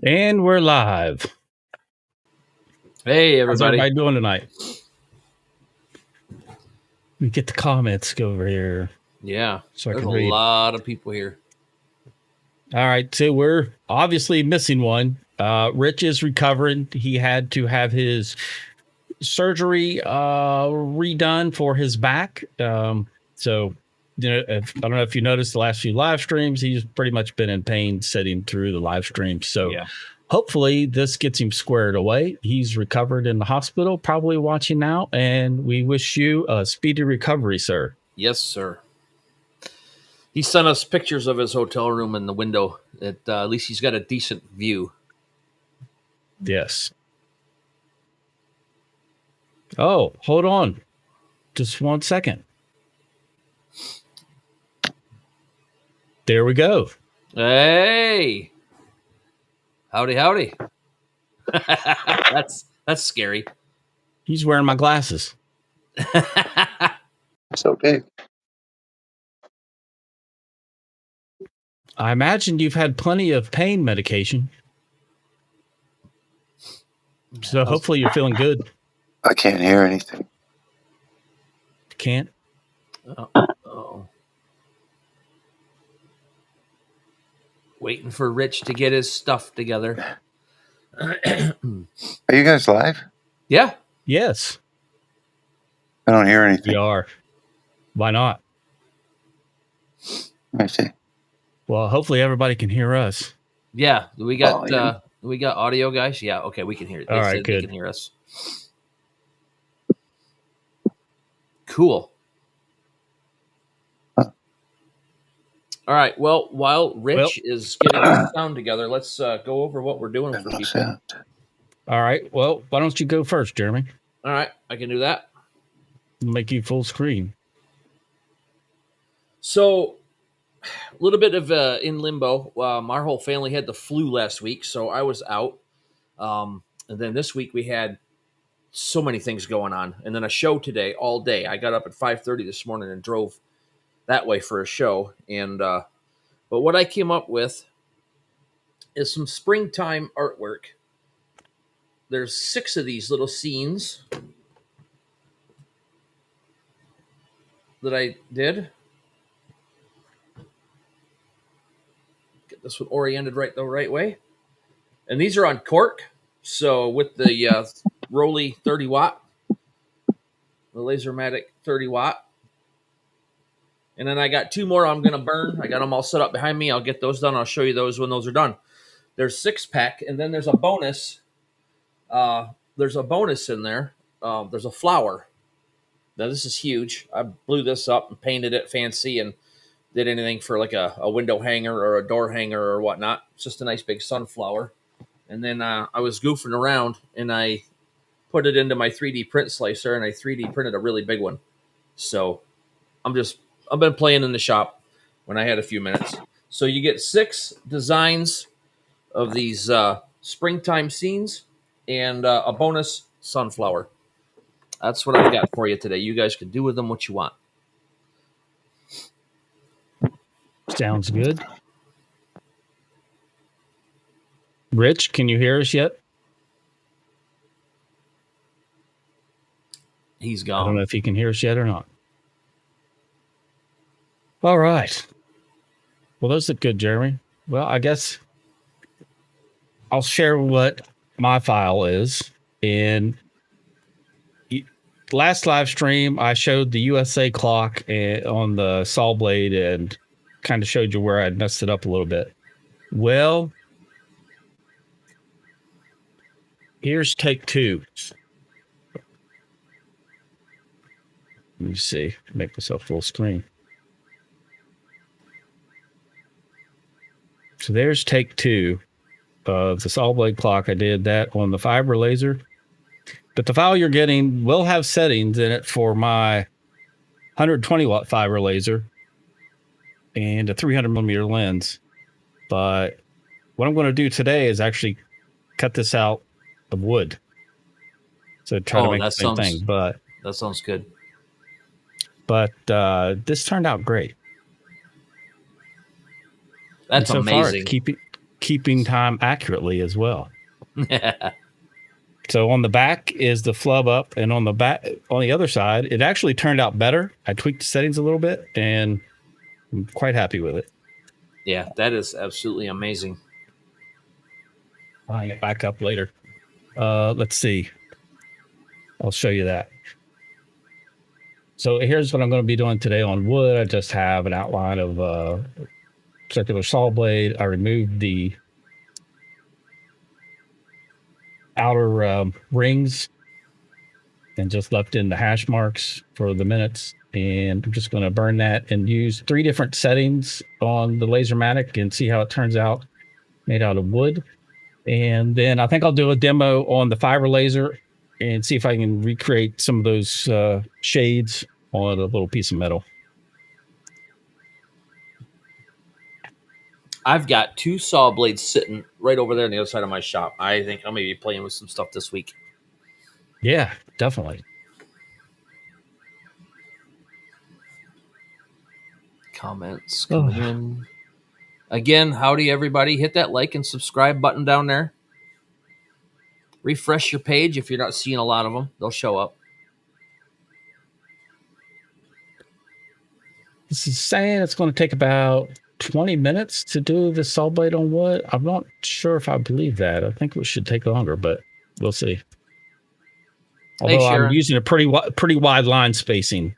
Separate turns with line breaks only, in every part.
And we're live.
Hey,
How's
everybody.
everybody doing tonight? We get the comments go over here.
Yeah,
So
there's
I
a
can read.
lot of people here.
All right, so we're obviously missing one. Rich is recovering. He had to have his surgery redone for his back. So, you know, I don't know if you noticed the last few live streams, he's pretty much been in pain sitting through the live stream. So
Yeah.
hopefully this gets him squared away. He's recovered in the hospital, probably watching now, and we wish you a speedy recovery, sir.
Yes, sir. He sent us pictures of his hotel room in the window. At least he's got a decent view.
Yes. Oh, hold on. Just 1 second. There we go.
Hey, howdy, howdy. That's scary.
He's wearing my glasses.
It's okay.
I imagine you've had plenty of pain medication. So hopefully you're feeling good.
I can't hear anything.
Can't?
Oh. Waiting for Rich to get his stuff together.
Are you guys live?
Yeah.
Yes.
I don't hear anything.
We are. Why not?
I see.
Well, hopefully everybody can hear us.
Yeah. We got audio, guys. Yeah. Okay, we can hear it.
All right, good.
They can hear us. Cool.
Huh.
All right. Well, while Rich is getting his sound together, let's go over what we're doing
There's
for
no
people.
sound.
All right. Well, why don't you go first, Jeremy?
All right, I can do that.
I'll make you full screen.
So, a little bit of in limbo. Our whole family had the flu last week, so I was out. And then this week we had so many things going on, and then a show today all day. I got up at 5:30 this morning and drove that way for a show. And but what I came up with is some springtime artwork. There's 6 of these little scenes that I did. Get this one oriented the right way. And these are on cork. So with the Roly 30 watt, the Lasermatic 30 watt. And then I got 2 more I'm going to burn. I got them all set up behind me. I'll get those done. I'll show you those when those are done. There's 6-pack, and then there's a bonus. There's a bonus in there. There's a flower. Now, this is huge. I blew this up and painted it fancy and did anything for like a window hanger or a door hanger or whatnot. It's just a nice big sunflower. And then I was goofing around, and I put it into my 3D print slicer, and I 3D printed a really big one. So I've been playing in the shop when I had a few minutes. So you get 6 designs of these springtime scenes and a bonus sunflower. That's what I've got for you today. You guys can do with them what you want.
Sounds good. Rich, can you hear us yet?
He's
I
gone.
don't know if he can hear us yet or not. All right. Well, those look good, Jeremy. Well, I guess I'll share what my file is. In last live stream, I showed the USA clock on the saw blade and kind of showed you where I'd messed it up a little bit. Well, here's take 2. Let me see. Make myself full screen. So there's take 2 of the saw blade clock. I did that on the fiber laser. But the file you're getting will have settings in it for my 120 watt fiber laser and a 300 millimeter lens. But what I'm going to do today is actually cut this out of wood. So try to make the same thing. But
that sounds good.
But this turned out great.
That's
so
amazing.
Far, keeping time accurately as well. So on the back is the flub up, and on the other side, it actually turned out better. I tweaked the settings a little bit, and I'm quite happy with it.
Yeah, that is absolutely amazing.
I'll hang it back up later. Let's see. I'll show you that. So here's what I'm going to be doing today on wood. I just have an outline of circular saw blade. I removed the outer rings and just left in the hash marks for the minutes. And I'm just going to burn that and use 3 different settings on the Lasermatic and see how it turns out made out of wood. And then I think I'll do a demo on the fiber laser and see if I can recreate some of those shades on a little piece of metal.
I've got 2 saw blades sitting right over there on the other side of my shop. I think I'm maybe playing with some stuff this week.
Yeah, definitely.
Comments coming in. Again, howdy everybody. Hit that like and subscribe button down there. Refresh your page if you're not seeing a lot of them. They'll show up.
This is saying it's going to take about 20 minutes to do the saw blade on wood. I'm not sure if I believe that. I think it should take longer, but we'll see. Although I'm using a pretty wide line spacing.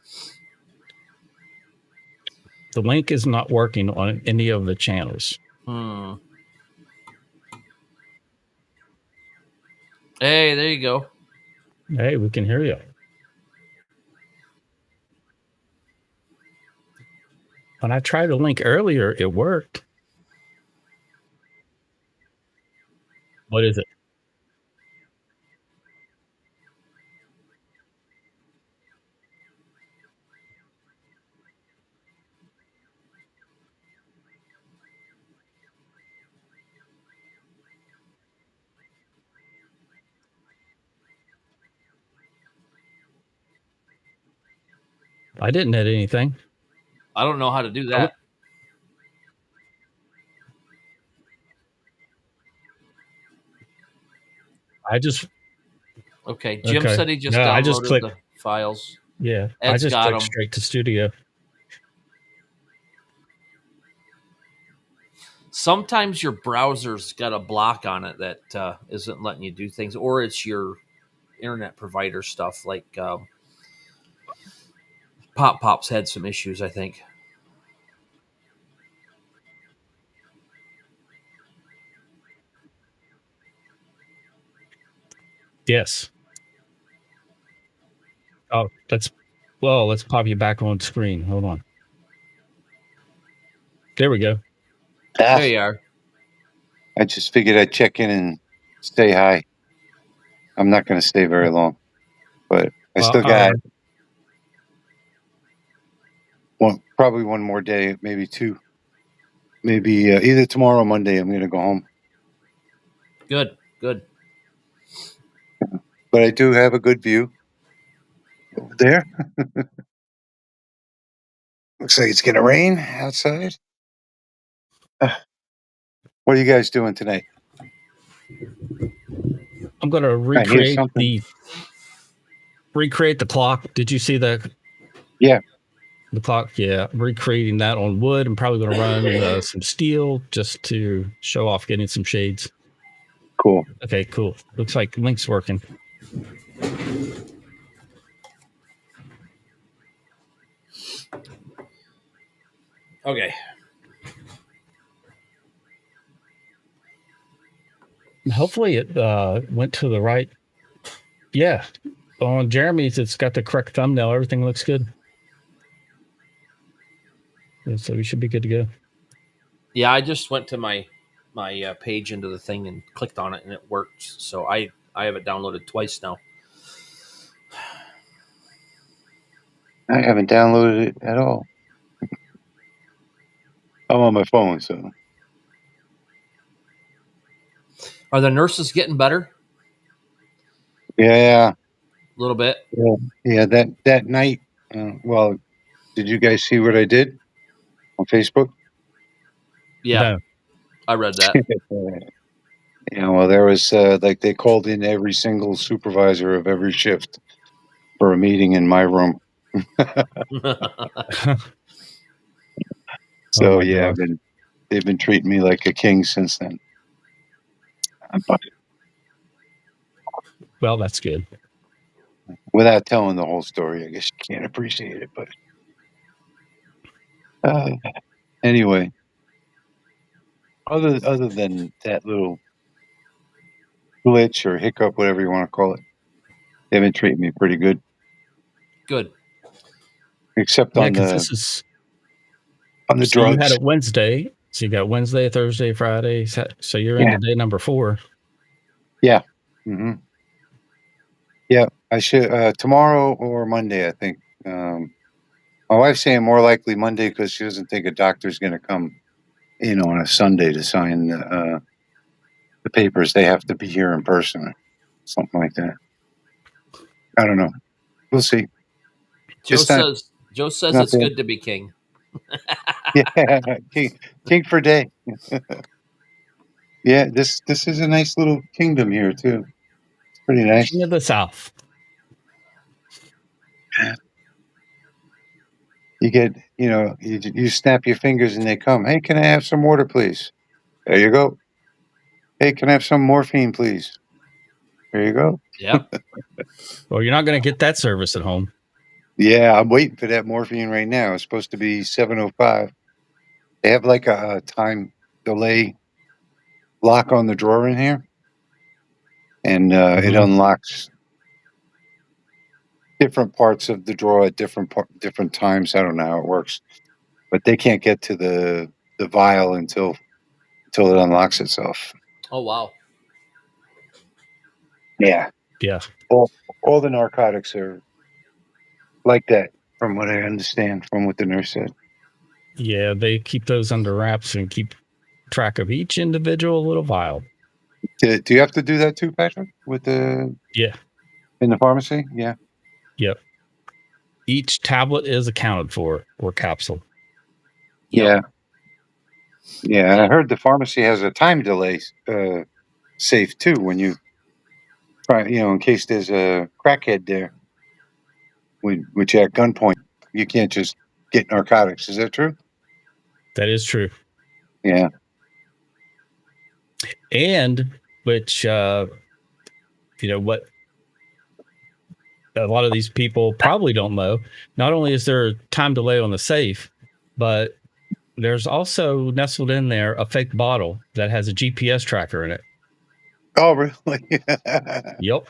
The link is not working on any of the channels.
Hey, there you go.
Hey, we can hear you. When I tried to link earlier, it worked. What is it? I didn't hit anything.
I don't know how to do that. Okay, Jim said he just downloaded the files.
Yeah,
Ed's
I just
got
clicked
them.
straight to studio.
Sometimes your browser's got a block on it that isn't letting you do things, or it's your internet provider stuff. Like Pop's had some issues, I think.
Yes. Oh, let's pop you back on screen. Hold on. There we go.
There you are.
I just figured I'd check in and say hi. I'm not going to stay very long, but I still got probably one more day, maybe 2. Maybe either tomorrow or Monday, I'm going to go home.
Good.
But I do have a good view over there. Looks like it's going to rain outside. What are you guys doing tonight?
I'm going to recreate the clock. Did you see that?
Yeah.
The clock, yeah. I'm recreating that on wood. I'm probably going to run some steel just to show off getting some shades.
Cool.
Okay, cool. Looks like link's working.
Okay.
Hopefully it went to the right. Yeah. On Jeremy's, it's got the correct thumbnail. Everything looks good. So we should be good to go.
Yeah, I just went to my page into the thing and clicked on it, and it worked. So I have it downloaded twice now.
I haven't downloaded it at all. I'm on my phone, so.
Are the nurses getting better?
Yeah.
A little bit.
Yeah. That night. Well, did you guys see what I did on Facebook?
Yeah.
No.
I read that.
Yeah, well, there was like they called in every single supervisor of every shift for a meeting in my room.
Oh
So
my
yeah,
God.
they've been treating me like a king since then. But
Well, that's good.
without telling the whole story, I guess you can't appreciate it. But anyway, other than that little glitch or hiccup, whatever you want to call it, they've been treating me pretty good.
Good.
Except
Yeah,
on
because
the
this is so you had
drugs.
it Wednesday. So you got Wednesday, Thursday, Friday. So you're into day number 4.
Yeah. Mm-hmm. Yeah. I should tomorrow or Monday. I think. My wife's saying more likely Monday because she doesn't think a doctor's going to come, on a Sunday to sign the papers. They have to be here in person, or something like that. I don't know. We'll see.
Joe
It's not
says
not
it's
bad.
good to be king.
Yeah, king for day. Yeah, this is a nice little kingdom here too. It's pretty nice.
King of the South.
You get, you snap your fingers and they come. Hey, can I have some water, please? There you go. Hey, can I have some morphine, please? There you go.
Yeah.
Well, you're not going to get that service at home.
Yeah, I'm waiting for that morphine right now. It's supposed to be 7:05. They have like a time delay lock on the drawer in here, and it
Mhm.
unlocks different parts of the drawer at different times. I don't know how it works, but they can't get to the vial until it unlocks itself.
Oh wow.
Yeah,
Yeah.
all the narcotics are like that, from what I understand, from what the nurse said.
Yeah, they keep those under wraps and keep track of each individual little vial.
Do you have to do that too, Patrick, with
Yeah.
in the pharmacy? Yeah.
Yep. Each tablet is accounted for, or capsule.
Yep.
Yeah. Yeah, and I
Yeah.
heard the pharmacy has a time delay safe too when you try, in case there's a crackhead there, which at gunpoint, you can't just get narcotics. Is that true?
That is true.
Yeah.
And which, what a lot of these people probably don't know. Not only is there a time delay on the safe, but there's also nestled in there a fake bottle that has a GPS tracker in it.
Oh, really?
Yep.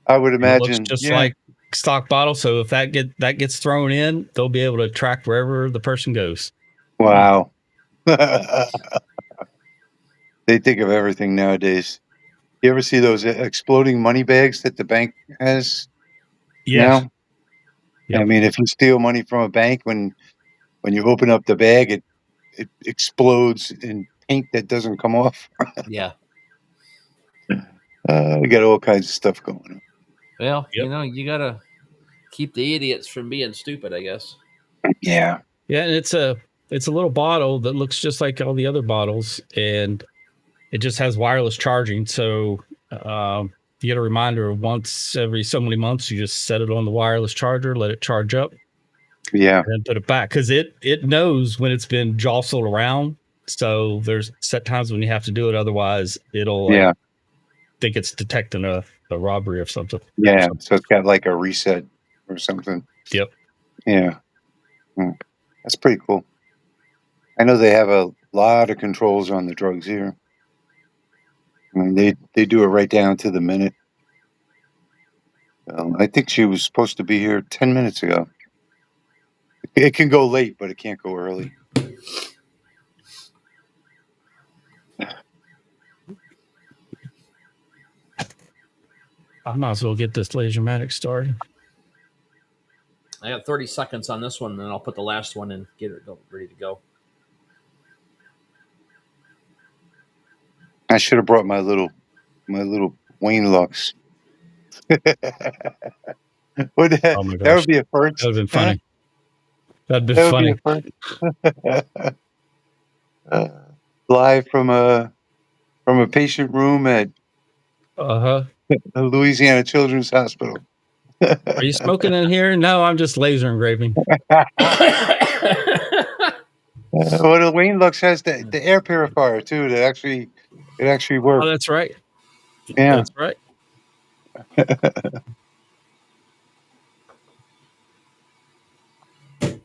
I would
And it looks
imagine.
just
Yeah.
like stock bottle. So if that gets thrown in, they'll be able to track wherever the person goes.
Wow. They think of everything nowadays. You ever see those exploding money bags that the bank has
Yeah.
now?
Yep.
I mean, if you steal money from a bank, when you open up the bag, it explodes in paint that doesn't come off.
Yeah.
We got all kinds of stuff going on.
Well,
Yep.
you gotta keep the idiots from being stupid, I guess.
Yeah.
Yeah, and it's a little bottle that looks just like all the other bottles, and it just has wireless charging. So you get a reminder once every so many months. You just set it on the wireless charger, let it charge up,
Yeah.
and then put it back, because it knows when it's been jostled around. So there's set times when you have to do it, otherwise it'll think it's detecting a robbery or something.
Yeah. So it's got like a reset or something.
Yep.
Yeah. That's pretty cool. I know they have a lot of controls on the drugs here. I mean, they do it right down to the minute. I think she was supposed to be here 10 minutes ago. It can go late, but it can't go early.
I might as well get this lasermatic started.
I got 30 seconds on this one, and then I'll put the last one and get it ready to go.
I should have brought my little Wayne Lux.
Oh my
That
gosh,
would be a first.
that would have been funny. That'd be
That would
funny.
be a first. live from a patient room at
Uh-huh.
the Louisiana Children's Hospital.
Are you smoking in here? No, I'm just laser engraving.
Well, the Wayne Lux has the air purifier too. It actually
Oh,
works.
that's right.
Yeah.
That's right.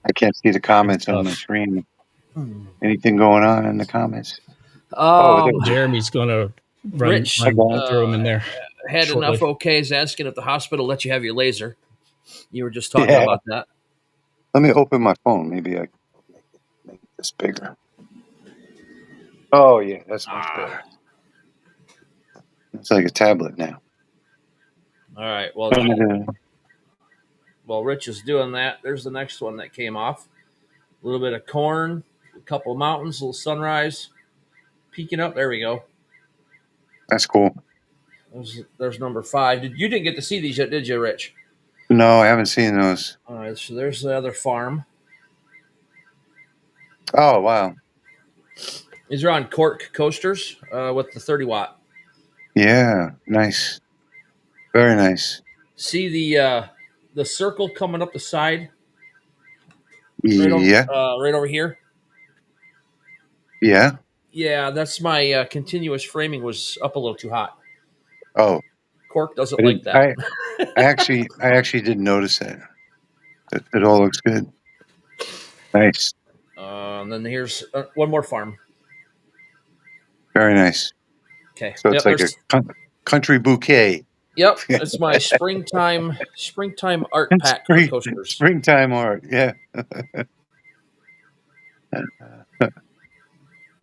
I can't see the comments on my
stuff.
screen. Anything going on in the comments?
Jeremy's going to
Rich
run through them in there.
had
shortly.
enough okays asking if the hospital let you have your laser. You were just talking
Yeah.
about that.
Let me open my phone. Maybe I can make this bigger. Oh yeah, that's much better. It's like a tablet now.
All right. Well, while Rich is doing that, there's the next one that came off. A little bit of corn, a couple of mountains, a little sunrise, peeking up. There we go.
That's cool.
There's number 5. You didn't get to see these yet, did you, Rich?
No, I haven't seen those.
All right. So there's the other farm.
Oh wow.
These are on cork coasters with the 30-watt.
Yeah, nice. Very nice.
See the circle coming up the side
Yeah.
right over here.
Yeah.
Yeah, that's my continuous framing was up a little too hot.
Oh,
Cork doesn't like that.
I actually didn't notice that. It all looks good. Nice.
And then here's one more farm.
Very nice.
Okay.
So it's like a country bouquet.
Yep, it's my springtime art pack for coasters.
Springtime art. Yeah.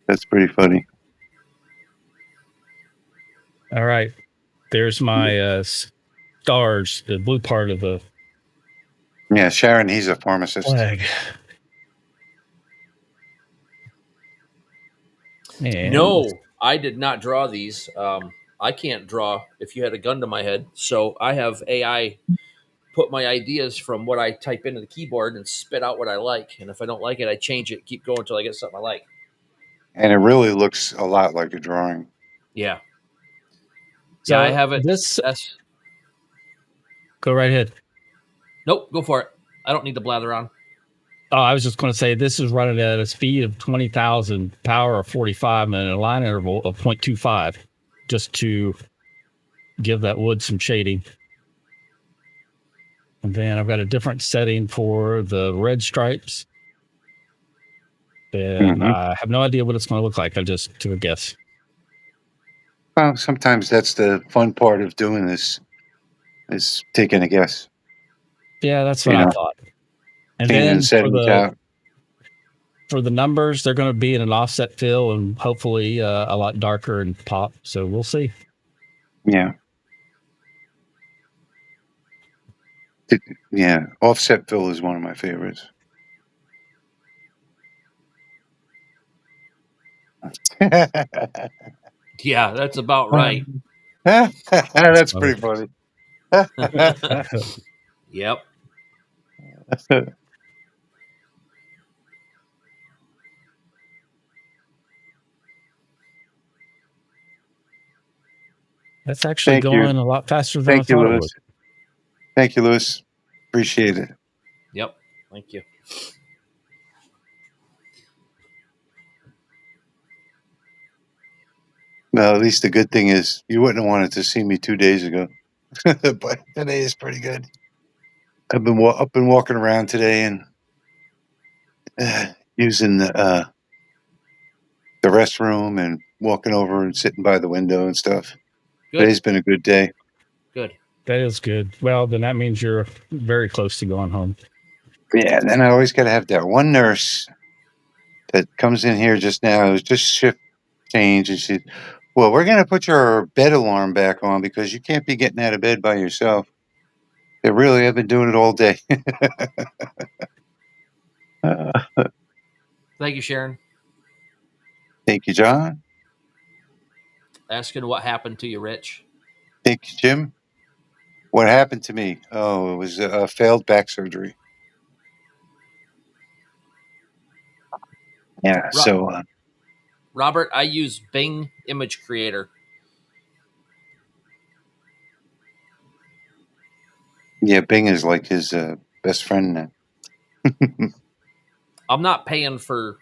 That's pretty funny.
All right. There's my stars, the blue part of the
Yeah, Sharon, he's a pharmacist.
flag. And
No, I did not draw these. I can't draw if you had a gun to my head. So I have AI put my ideas from what I type into the keyboard and spit out what I like. And if I don't like it, I change it, keep going until I get something I like.
And it really looks a lot like a drawing.
Yeah.
So
Yeah, I have it.
Go right ahead.
Nope, go for it. I don't need to blather on.
Oh, I was just going to say this is running at a speed of 20,000, power of 45, and a line interval of 0.25, just to give that wood some shading. And then I've got a different setting for the red stripes. And I have no idea what it's going to look like. I just took a guess.
Well, sometimes that's the fun part of doing this, is taking a guess.
Yeah, that's what I thought. And
then
for the numbers, they're going to be in an offset fill and hopefully a lot darker and pop. So we'll see.
Yeah. Yeah. Offset fill is one of my favorites.
Yeah, that's about right.
That's pretty funny.
Yep.
That's actually going a lot faster than I thought it would.
Thank you, Louis. Appreciate it.
Yep. Thank you.
Well, at least the good thing is you wouldn't have wanted to see me 2 days ago, but today is pretty good. I've been walking around today and using the restroom and walking over and sitting by the window and stuff.
Good.
Today's been a good day.
Good.
That is good. Well, then that means you're very close to going home.
Yeah, and then I always got to have that one nurse that comes in here just now. It was just shift change, and she, well, we're going to put your bed alarm back on because you can't be getting out of bed by yourself. They really have been doing it all day.
Thank you, Sharon.
Thank you, John.
Asking what happened to you, Rich.
Thank you, Jim. What happened to me? Oh, it was a failed back surgery. Yeah, so
Robert, I use Bing Image Creator.
Yeah, Bing is like his best friend now.
I'm not paying for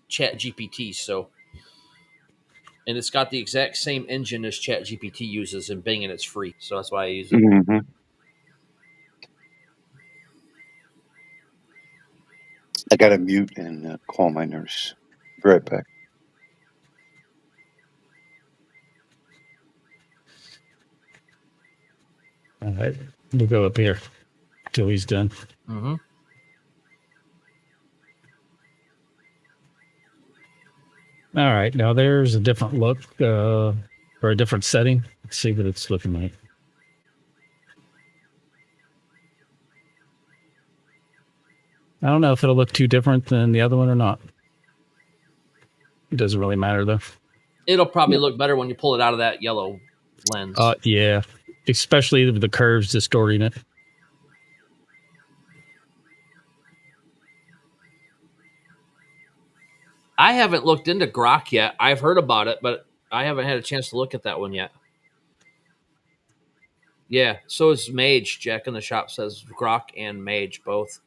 ChatGPT, so, and it's got the exact same engine as ChatGPT uses in Bing, and it's free, so that's why I use it.
Mm-hmm. I got to mute and call my nurse. Be right back.
All right. We'll go up here till he's done.
Mm-hmm.
All right. Now there's a different look or a different setting. Let's see what it's looking like. I don't know if it'll look too different than the other one or not. It doesn't really matter though.
It'll probably look better when you pull it out of that yellow lens.
Yeah. Especially with the curves distorting it.
I haven't looked into Grok yet. I've heard about it, but I haven't had a chance to look at that one yet. Yeah, so is Mage. Jack in the shop says Grok and Mage both.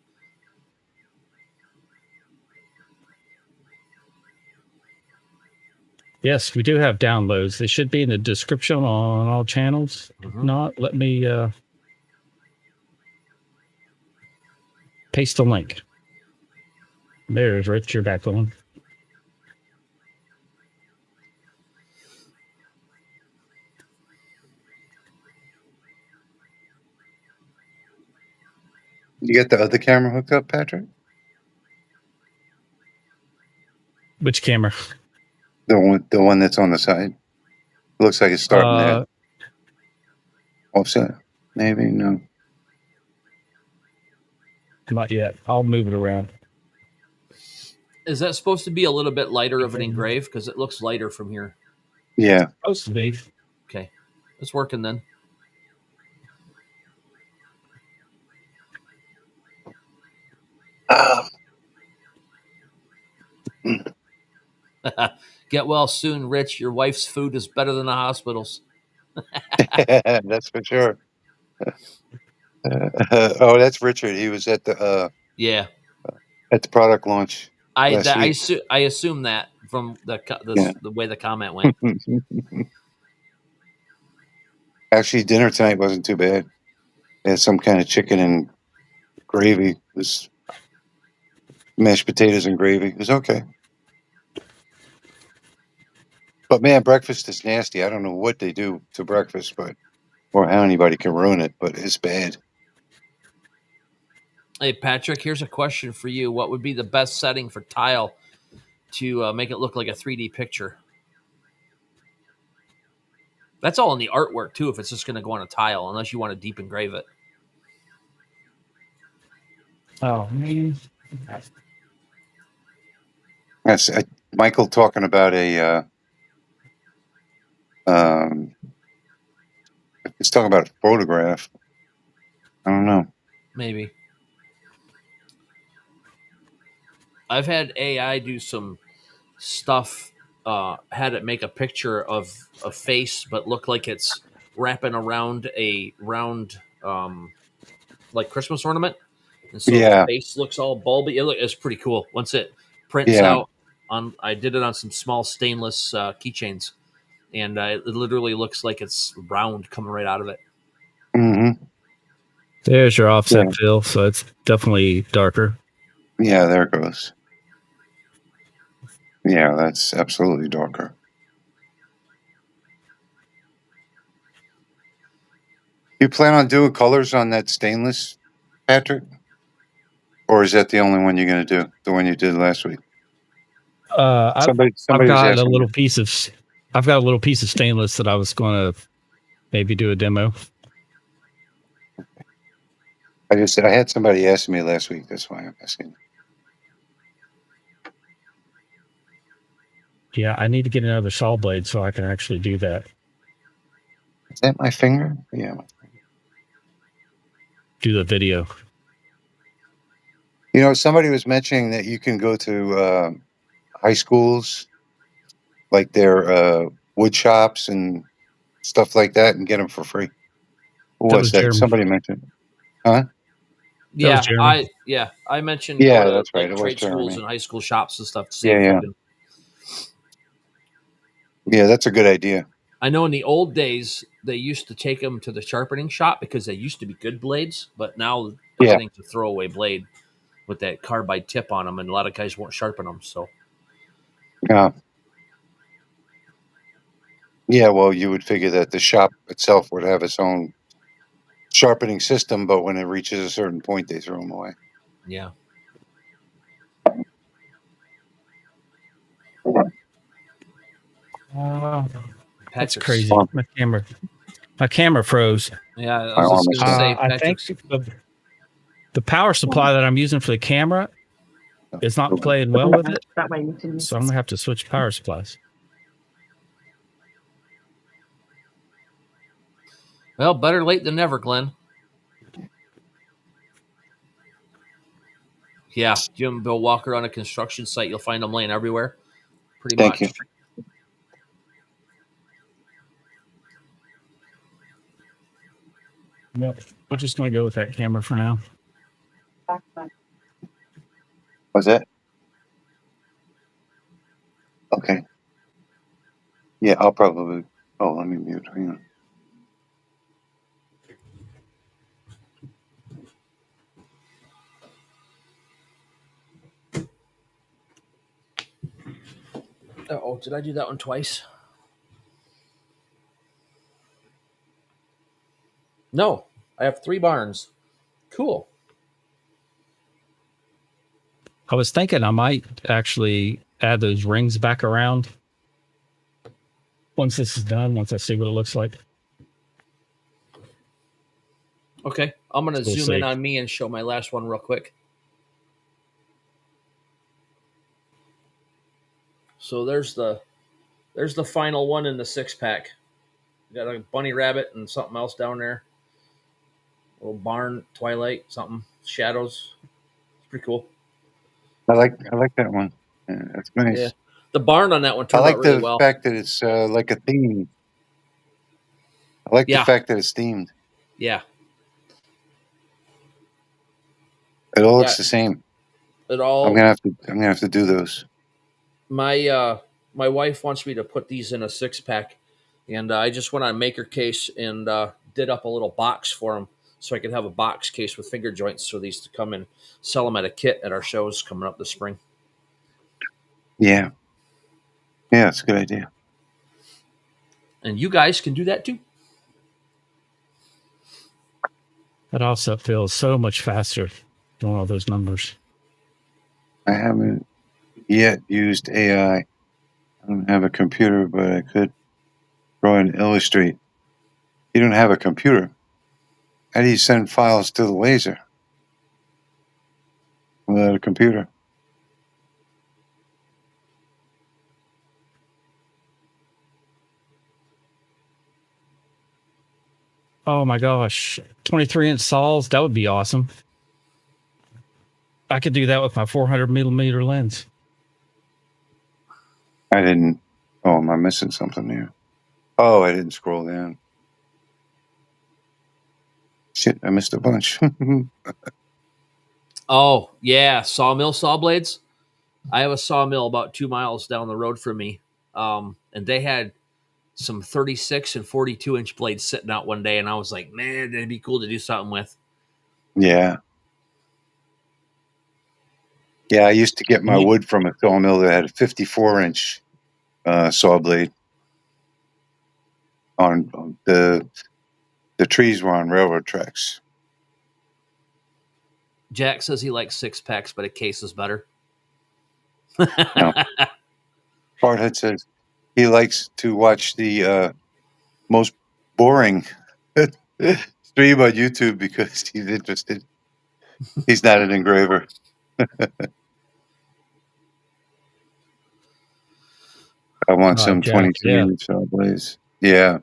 Yes, we do have downloads. They should be in the description on all channels. If not, let me paste the link. There's Rich. You're back on.
You got the other camera hooked up, Patrick?
Which camera?
The one that's on the side. It looks like it's starting to offset. Maybe no.
Not yet. I'll move it around.
Is that supposed to be a little bit lighter of an engrave? Because it looks lighter from here.
Yeah.
Supposed to be.
Okay, it's working then. Get well soon, Rich. Your wife's food is better than the hospital's.
That's for sure. Oh, that's Richard. He was at the product launch last week.
I assume that from the way the comment went.
Actually, dinner tonight wasn't too bad. They had some kind of chicken and gravy. It was mashed potatoes and gravy. It was okay. But man, breakfast is nasty. I don't know what they do to breakfast, or how anybody can ruin it, but it's bad.
Hey, Patrick, here's a question for you. What would be the best setting for tile to make it look like a 3D picture? That's all in the artwork, too, if it's just going to go on a tile, unless you want to deep engrave it.
Oh, man.
That's Michael talking about it's talking about a photograph. I don't know.
Maybe. I've had AI do some stuff, had it make a picture of a face, but look like it's wrapping around a round, like Christmas ornament. And so the face looks all bulby. It's pretty cool. Once it prints out I did it on some small stainless keychains, and it literally looks like it's round coming right out of it.
Mm-hmm.
There's your offset fill, so it's definitely darker.
Yeah, there it goes. Yeah, that's absolutely darker. You plan on doing colors on that stainless, Patrick? Or is that the only one you're going to do? The one you did last week?
I've got a little piece of stainless that I was going to maybe do a demo.
I had somebody ask me last week. That's why I'm asking.
Yeah, I need to get another saw blade so I can actually do that.
Is that my finger? Yeah.
Do the video.
You know, somebody was mentioning that you can go to high schools like their wood shops and stuff like that and get them for free. Who
That
was
was
that?
Jeremy.
Somebody mentioned, huh?
That was Jeremy.
I mentioned
Yeah,
go to
that's right.
like
It was
trade schools
Jeremy.
and high school shops and stuff to
Yeah,
save
yeah.
food.
Yeah, that's a good idea.
I know in the old days they used to take them to the sharpening shop because they used to be good blades, but now
Yeah.
everything's a throwaway blade with that carbide tip on them, and a lot of guys won't sharpen them. So
Yeah. Yeah, well, you would figure that the shop itself would have its own sharpening system, but when it reaches a certain point, they throw them away.
yeah,
That's
Patrick's
crazy. My camera froze.
Yeah, I
My
was
arm
just
is
gonna say
I think
Patrick's.
the power supply that I'm using for the camera is not playing well with it,
That way you can.
so I'm gonna have to switch power supplies.
Well, better late than never, Glenn. Yeah, Jim and Bill Walker on a construction site, you'll find them laying everywhere. Pretty
Thank
much.
you.
Yep. We're just gonna go with that camera for now.
Was that? Okay. Yeah, I'll probably. Oh, let me mute. Hang on.
Oh, did I do that one twice? No, I have 3 barns. Cool.
I was thinking I might actually add those rings back around once this is done, once I see what it looks like.
Okay, I'm gonna
We'll
zoom in
see.
on me and show my last one real quick. So there's the final one in the 6-pack. Got a bunny rabbit and something else down there. Little barn, twilight, something, shadows. It's pretty cool.
I like that one. Yeah, that's nice.
Yeah, the barn on that one
I
turned
like
out really
the
well.
fact that it's like a theme. I like the
Yeah.
fact that it's themed.
Yeah,
It all looks
Yeah.
the same.
it
I'm
all.
gonna have to do those.
My wife wants me to put these in a 6-pack, and I just went on Maker Case and did up a little box for them so I could have a box case with finger joints for these to come and sell them at a kit at our shows coming up this spring.
Yeah. Yeah, it's a good idea.
And you guys can do that too.
That also feels so much faster doing all those numbers.
I haven't yet used AI. I don't have a computer, but I could draw and illustrate. You don't have a computer. How do you send files to the laser without a computer?
Oh my gosh. 23-inch saws, that would be awesome. I could do that with my 400 millimeter lens.
I didn't. Oh, am I missing something here? Oh, I didn't scroll down. Shit, I missed a bunch.
Oh, yeah, sawmill saw blades. I have a sawmill about 2 miles down the road from me, and they had some 36 and 42-inch blades sitting out one day, and I was like, man, that'd be cool to do something with.
Yeah. Yeah, I used to get my wood from a sawmill that had a 54-inch saw blade. On the trees were on railroad tracks.
Jack says he likes 6-packs, but a case is better.
No. Hardhead says he likes to watch the most boring stream on YouTube because he's interested. He's not an engraver. I want some
Jack,
23-inch saw blades. Yeah.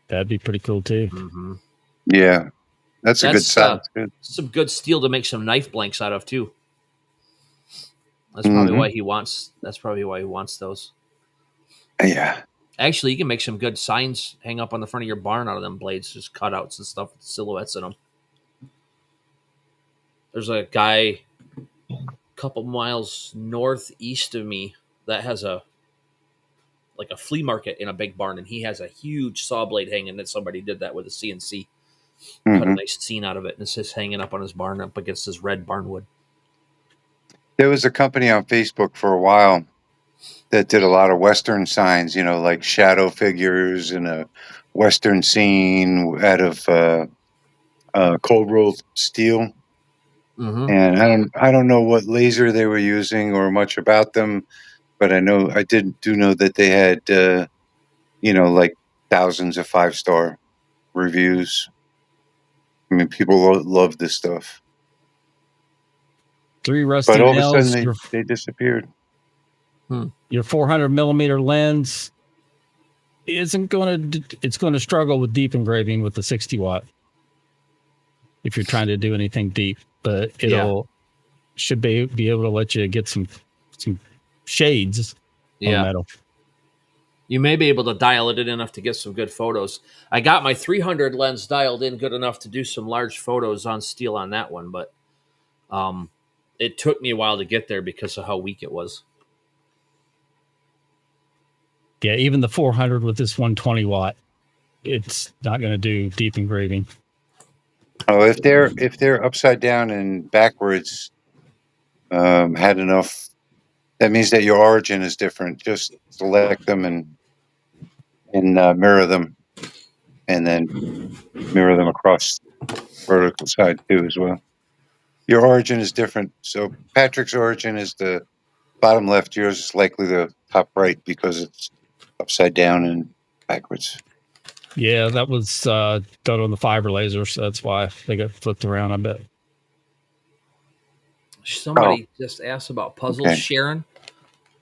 That'd be pretty cool too.
Mm-hmm.
Yeah. That's a good size. Good.
Some good steel to make some knife blanks out of too. That's probably why he wants. That's probably why he wants those.
Yeah.
Actually, you can make some good signs hang up on the front of your barn out of them blades, just cutouts and stuff with silhouettes in them. There's a guy a couple miles northeast of me that has a flea market in a big barn, and he has a huge saw blade hanging that somebody did that with a CNC. Cut a
Hmm.
nice scene out of it, and it's just hanging up on his barn up against his red barnwood.
There was a company on Facebook for a while that did a lot of Western signs, like shadow figures and a Western scene out of cold rolled steel.
Mm-hmm.
And I don't know what laser they were using or much about them, but I do know that they had like thousands of 5-star reviews. I mean, people love this stuff,
3
but
rusty
all of a sudden
nails.
they disappeared.
Your 400 millimeter lens isn't going to. It's going to struggle with deep engraving with the 60 watt if you're trying to do anything deep. But should be able to let you get some shades on metal.
You may be able to dial it in enough to get some good photos. I got my 300 lens dialed in good enough to do some large photos on steel on that one, but it took me a while to get there because of how weak it was.
Yeah, even the 400 with this 120 watt, it's not going to do deep engraving.
Oh, if they're upside down and backwards, had enough. That means that your origin is different. Just select them and mirror them, and then mirror them across vertical side too as well. Your origin is different. So Patrick's origin is the bottom left. Yours is likely the top right because it's upside down and backwards.
Yeah, that was done on the fiber laser, so that's why they got flipped around, I bet.
Somebody just asked about puzzles,
okay.
Sharon.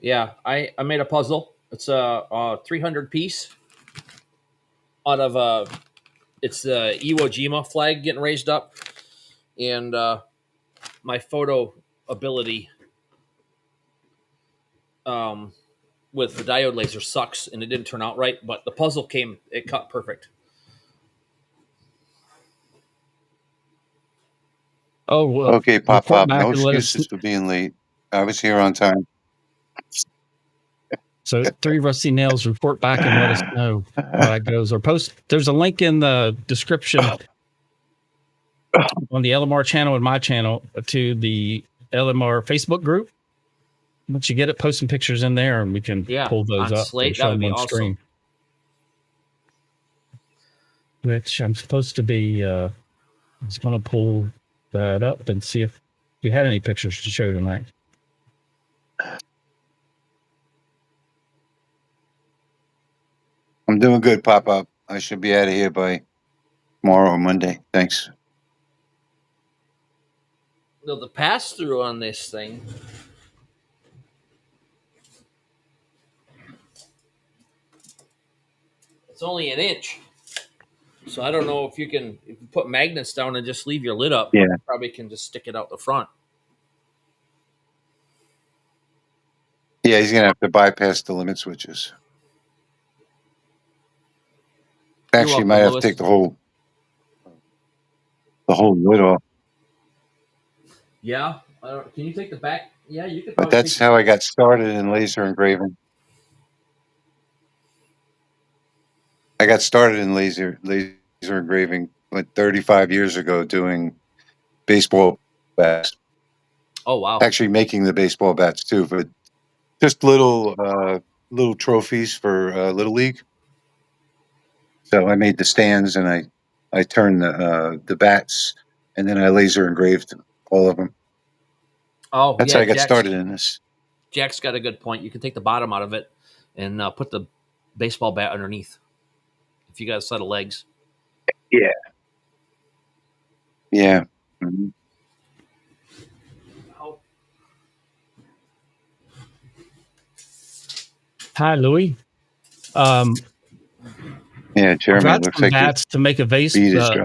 Yeah, I made a puzzle. It's a 300 piece out of it's the Iwo Jima flag getting raised up, and my photo ability with the diode laser sucks, and it didn't turn out right. But the puzzle it cut perfect.
Oh, well,
Okay, Pop
report
Pop.
back
No
and let us.
excuses for being late. I was here on time.
So 3 rusty nails, report back and let us know how that goes. Or post. There's a link in the description on the LMR channel and my channel to the LMR Facebook group. Once you get it, post some pictures in there, and we can pull those
on
up
Slate,
and show
that would
them
be
on
awesome.
screen. Which I'm supposed to be. I was going to pull that up and see if we had any pictures to show tonight.
I'm doing good, Pop Up. I should be out of here by tomorrow or Monday. Thanks.
No, the pass through on this thing. It's only an inch. So I don't know if you put magnets down and just leave your lid up.
Yeah.
You probably can just stick it out the front.
Yeah, he's gonna have to bypass the limit switches. Actually, you might have to take the whole lid off.
Yeah. Can you take the back? Yeah, you could.
But that's how I got started in laser engraving. I got started in laser engraving like 35 years ago doing baseball bats.
Oh, wow.
Actually making the baseball bats too, but just little trophies for Little League. So I made the stands and I turned the bats and then I laser engraved all of them.
Oh,
That's
yeah,
how I got started in this.
Jack's got a good point. You can take the bottom out of it and put the baseball bat underneath if you got a set of legs.
Yeah. Yeah. Mm-hmm.
Hi, Louis.
Yeah, Jeremy.
I've got
Looks
some
like
bats to make a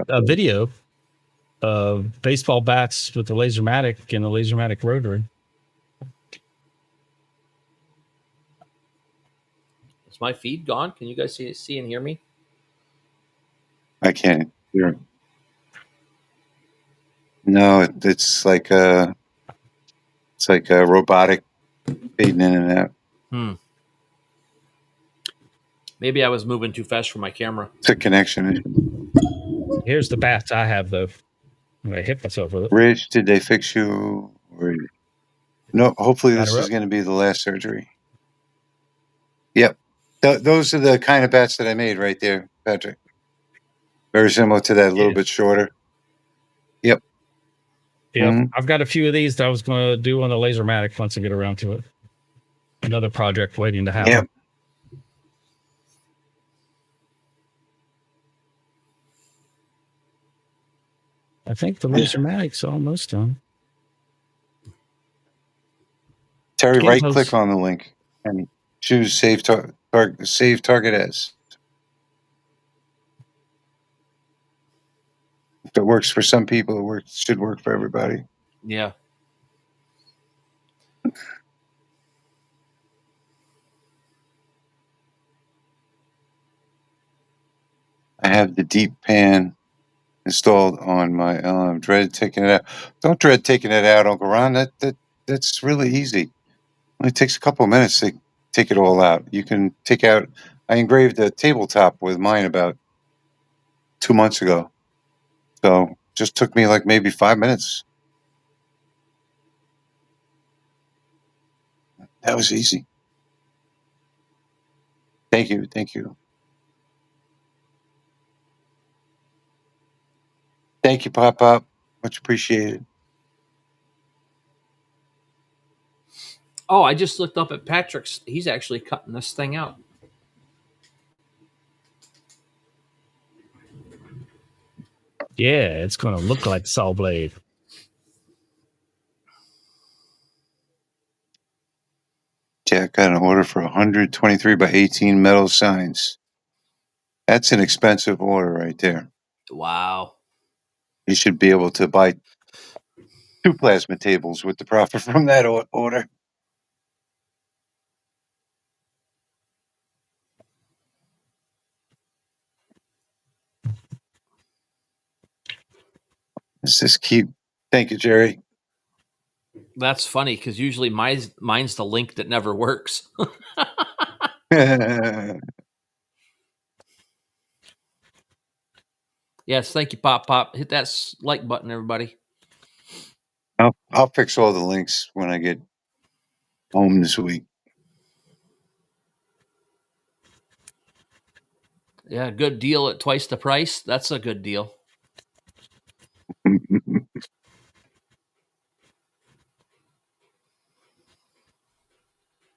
a
video of baseball bats with the Lasermatic and the Lasermatic rotary.
my feed gone? Can you guys see and hear me?
I can't hear. No, it's like a robotic fading in and out.
Maybe I was moving too fast for my camera.
It's a connection issue.
Here's the bats I have, though. I hit myself with it.
Rich, did they fix you? No, hopefully this
Batter
is
up.
going to be the last surgery. Yep. Those are the kind of bats that I made right there, Patrick. Very similar to that, a little bit shorter. Yep.
Yep. I've got a few of these that I was going to do on the Lasermatic once I get around to it. Another project waiting to happen.
Yep.
I think the Lasermatic's almost done.
Terry,
Getting
right
close.
click on the link and choose save target as. If it works for some people, it should work for everybody.
Yeah.
I have the deep pan installed on my dread taking it out. Don't dread taking it out, Uncle Ron. That's really easy. It only takes a couple of minutes to take it all out. You can take out. I engraved a tabletop with mine about 2 months ago, so just took me like maybe 5 minutes. That was easy. Thank you. Thank you, Pop Pop. Much appreciated.
Oh, I just looked up at Patrick's. He's actually cutting this thing out.
Yeah, it's going to look like saw blade.
Jack got an order for 123 by 18 metal signs. That's an expensive order right there.
Wow.
You should be able to buy 2 plasma tables with the profit from that order. Let's just keep. Thank you, Jerry.
That's funny because usually mine's the link that never works. Yes, thank you, Pop Pop. Hit that like button, everybody.
I'll fix all the links when I get home this week.
Yeah, good deal at twice the price. That's a good deal.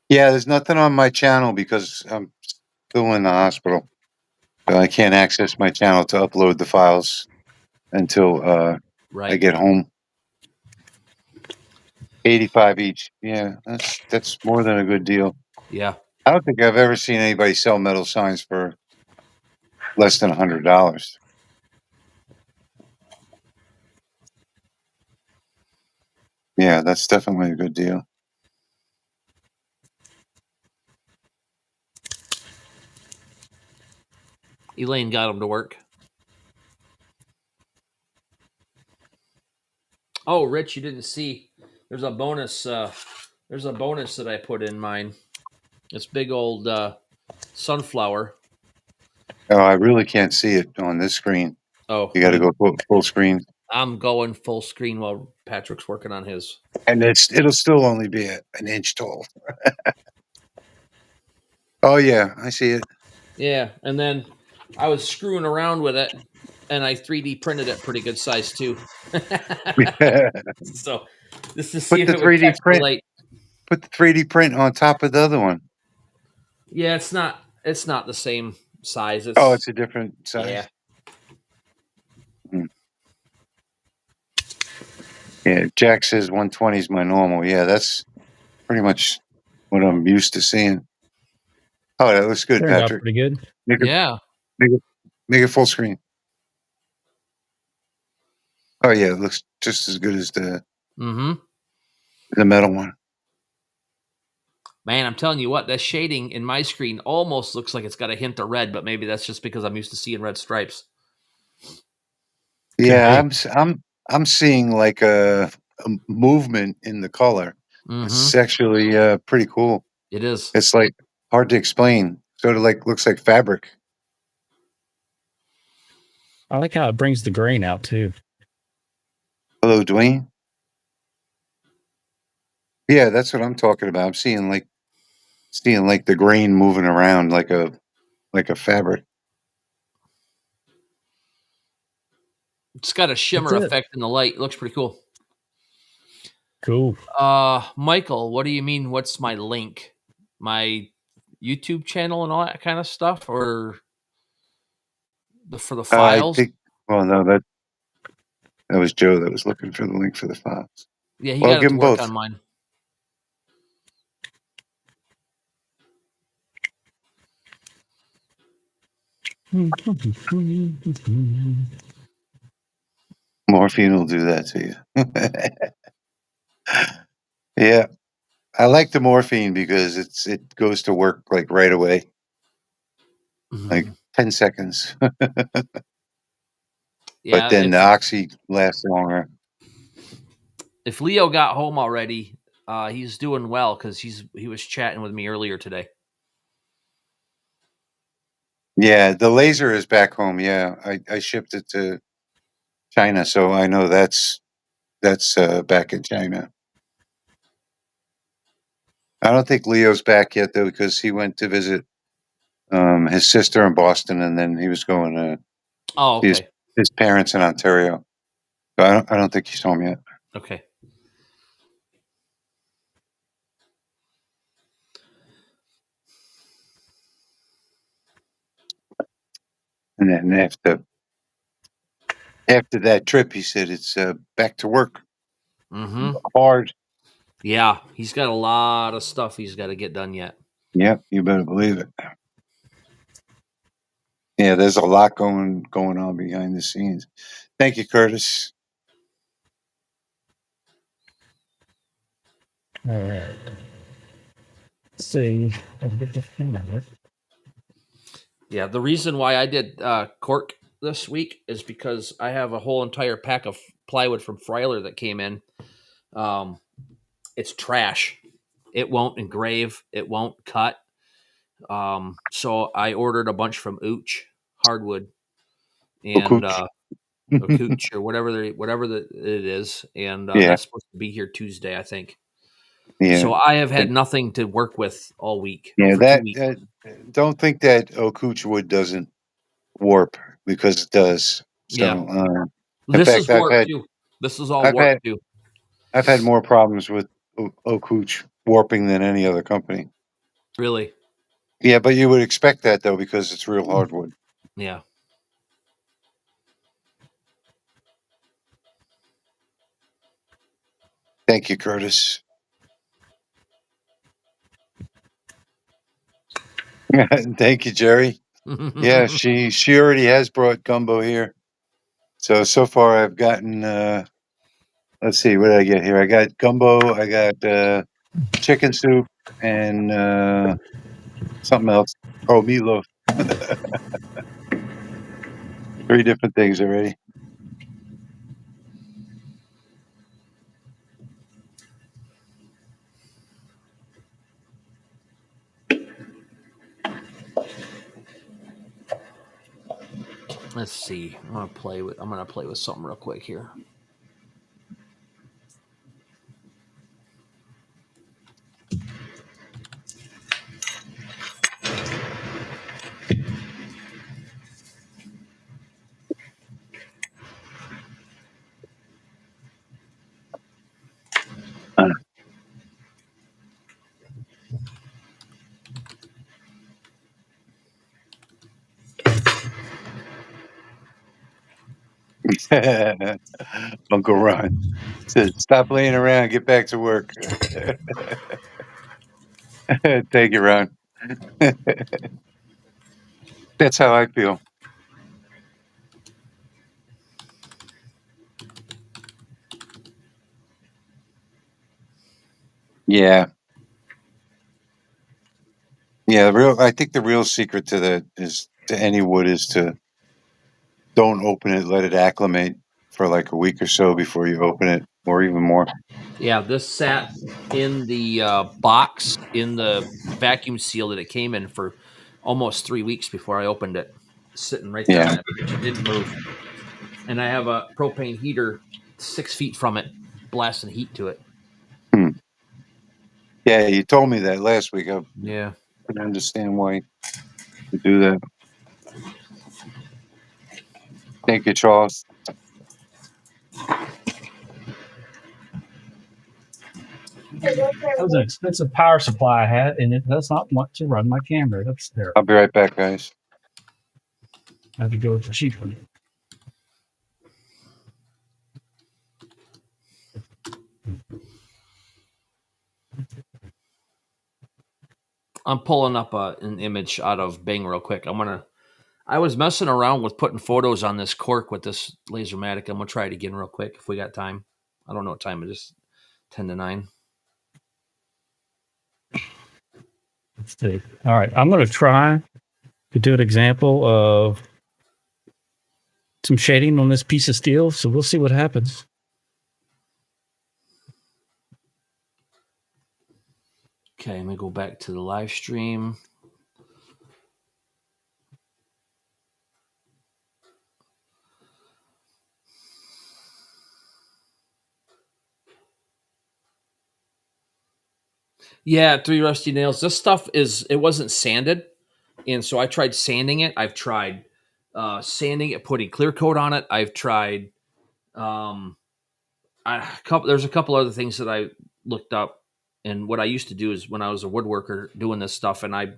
Yeah, there's nothing on my channel because I'm still in the hospital. So I can't access my channel to upload the files until I get home. 85 each. Yeah, that's more than a good deal.
Yeah.
I don't think I've ever seen anybody sell metal signs for less than $100. Yeah, that's definitely a good deal.
Elaine got him to work. Oh, Rich, you didn't see. There's a bonus. There's a bonus that I put in mine. This big old sunflower.
Oh, I really can't see it on this screen.
Oh,
You got to go full screen.
I'm going full screen while Patrick's working on his.
And it'll still only be an inch tall. Oh, yeah, I see it.
Yeah, and then I was screwing around with it, and I 3D printed it pretty good size too. So just to see if it would catch the light.
Put the 3D print on top of the other one.
Yeah, it's not the same size.
It's a different size.
Yeah.
Yeah, Jack says 120 is my normal. Yeah, that's pretty much what I'm used to seeing. Oh, that looks good,
Turned out
Patrick.
pretty good.
Make it full screen. Oh yeah, it looks just as good as the metal one.
Man, I'm telling you what, that shading in my screen almost looks like it's got a hint of red, but maybe that's just because I'm used to seeing red stripes.
Yeah,
be.
I'm seeing like a movement in the color. It's actually pretty cool.
It is.
It's like hard to explain. Sort of like looks like fabric.
I like how it brings the grain out too.
Hello, Dwayne. Yeah, that's what I'm talking about. I'm seeing like the grain moving around like a fabric.
It's got a shimmer
That's it.
effect in the light. It looks pretty cool.
Cool.
Michael, what do you mean? What's my link? My YouTube channel and all that kind of stuff, or for the
I
files?
think. Well, no, that was Joe that was looking for the link for the files.
Yeah, he
Well,
got it
give
to
them
work
both.
on mine.
Morphine will do that to you. Yeah, I like the morphine because it goes to work like right away, like 10 seconds. But
Yeah,
then the oxy lasts longer.
if Leo got home already, he's doing well because he was chatting with me earlier today.
Yeah, the laser is back home. Yeah, I shipped it to China, so I know that's back in China. I don't think Leo's back yet though because he went to visit his sister in Boston, and then he was going to
Oh,
see
okay.
his parents in Ontario. So I don't think he's home yet.
Okay.
And then after that trip, he said it's back to work hard.
Yeah, he's got a lot of stuff he's got to get done yet.
Yep, you better believe it. Yeah, there's a lot going on behind the scenes. Thank you, Curtis.
All right. Let's see.
Yeah, the reason why I did cork this week is because I have a whole entire pack of plywood from Freiler that came in. It's trash. It won't engrave. It won't cut. So I ordered a bunch from Ooch hardwood and
Cooch.
or Cooch or whatever it is, and
Yeah,
that's supposed to be here Tuesday, I think.
yeah,
So I have had nothing to work with all week
yeah.
for 2 weeks.
Don't think that Okuch wood doesn't warp because it does.
Yeah,
So, in
this is
fact,
warp too. This is all
I've
warp
had
too.
I've had more problems with Okuch warping than any other company.
Really?
Yeah, but you would expect that though because it's real hardwood.
Yeah.
Thank you, Curtis. Thank you, Jerry. Yeah, she already has brought gumbo here. So far I've gotten let's see, what did I get here? I got gumbo, I got chicken soup and something else. Oh, meatloaf. 3 different things already.
Let's see. I'm gonna play with something real quick here.
Uncle Ron says, "Stop laying around, get back to work." Thank you, Ron. That's how I feel. Yeah. Yeah, I think the real secret to that is to any wood is to don't open it, let it acclimate for like a week or so before you open it, or even more.
Yeah, this sat in the box in the vacuum seal that it came in for almost 3 weeks before I opened it, sitting right there on
Yeah.
that bench. It didn't move, and I have a propane heater 6 feet from it, blasting heat to it.
Yeah, you told me that last week. I
Yeah.
couldn't understand why you do that. Thank you, Charles.
That was an expensive power supply I had, and it does not want to run my camera. That's there.
I'll be right back, guys.
I have to go with the cheap one.
I'm pulling up an image out of Bing real quick. I was messing around with putting photos on this cork with this Lasermatic. I'm gonna try it again real quick if we got time. I don't know what time it is. 10 to 9.
Let's see. All right, I'm going to try to do an example of some shading on this piece of steel. So we'll see what happens.
Okay, let me go back to the live stream. Yeah, 3 rusty nails. This stuff it wasn't sanded, and so I tried sanding it. I've tried sanding it, putting clear coat on it. I've tried there's a couple other things that I looked up, and what I used to do is when I was a woodworker doing this stuff, and I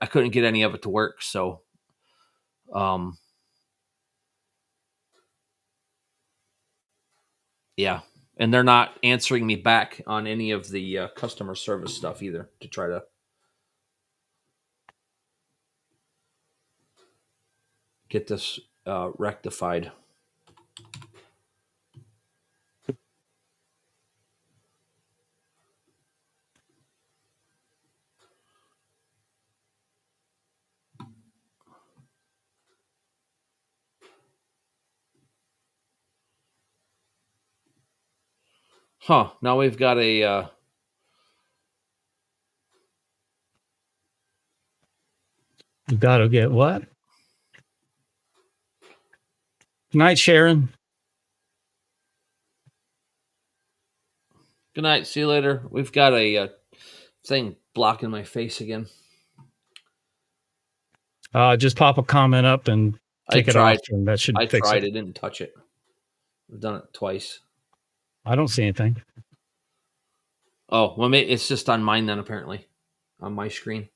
couldn't get any of it to work. So, yeah, and they're not answering me back on any of the customer service stuff either to try to get this rectified. Huh. Now we've got a
You got to get what? Good night, Sharon.
good night. See you later. We've got a thing blocking my face again.
Just pop a comment up and take it off, and that should fix it.
It didn't touch it. I've done it twice.
I don't see anything.
Oh, well, it's just on mine then, apparently, on my screen.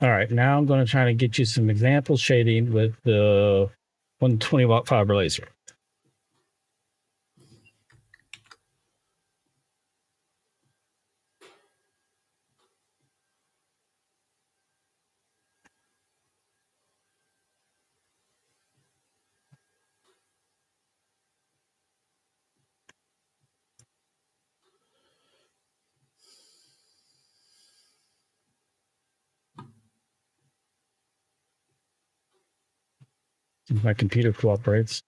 All right, now I'm going to try to get you some example shading with the 120-watt fiber laser. If my computer cooperates.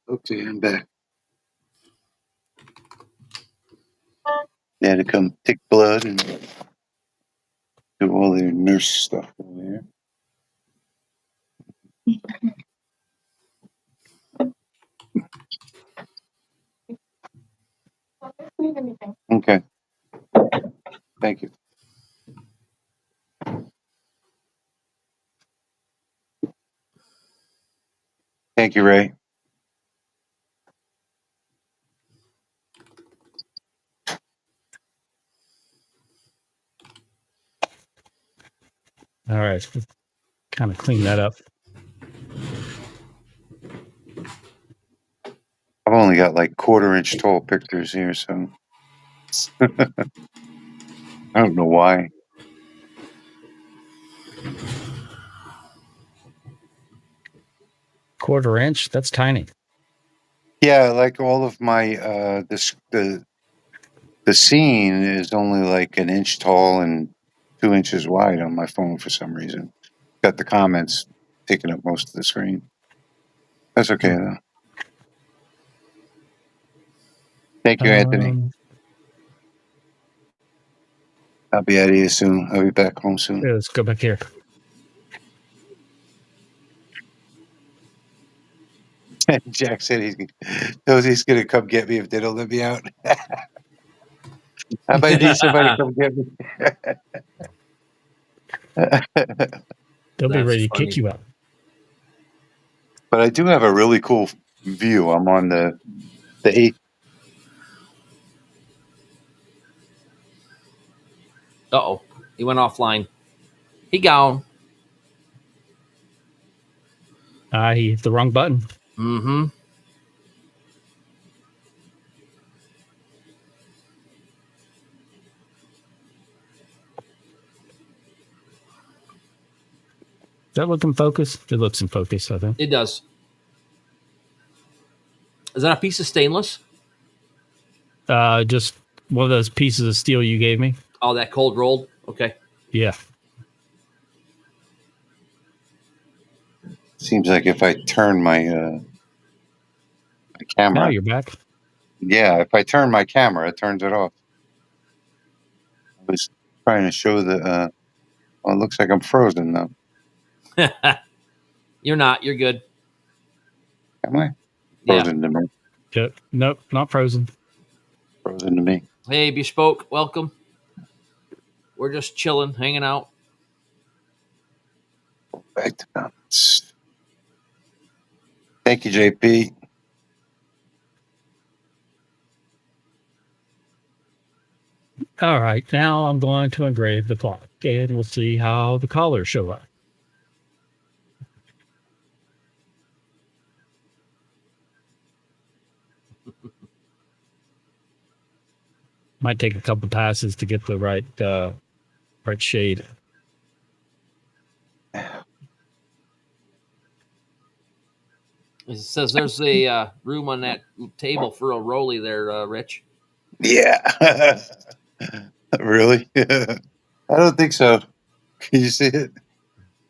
Okay, I'm back. They had to come take blood and do all their nurse stuff over there. Okay. Thank you. Thank you, Ray.
All right, let's kind of clean that up.
got like 1/4 inch tall pictures here, so I don't know why.
Quarter-inch? That's tiny.
Yeah, like all of my the scene is only like 1 inch tall and 2 inches wide on my phone for some reason. Got the comments taking up most of the screen. That's okay though. Thank you, Anthony. I'll be out of here soon. I'll be back home soon.
Yeah, let's go back here.
Jack said he's going to come get me if they don't let me out. I might need somebody to come get me.
They'll be
That's
ready to
funny.
kick you out.
But I do have a really cool view. I'm on the 8th.
Uh-oh. He went offline. He gone.
He hit the wrong button.
Mm-hmm.
Does that look in focus? It looks in focus, I think.
It does. Is that a piece of stainless?
Just one of those pieces of steel you gave me.
Oh, that cold rolled? Okay.
Yeah.
Seems like if I turn my camera.
Now you're back.
Yeah, if I turn my camera, it turns it off. I was trying to show the. Well, it looks like I'm frozen though.
You're not. You're good.
Am I?
Yeah.
Frozen to me.
Nope, not frozen.
Frozen to me.
Hey, Bespoke, welcome. We're just chilling, hanging out.
Back to comments. Thank you, JP.
All right, now I'm going to engrave the clock, and we'll see how the collars show up. Might take a couple passes to get the right shade.
It says there's a room on that table for a rolly there, Rich.
Yeah. Really? I don't think so. Can you see it?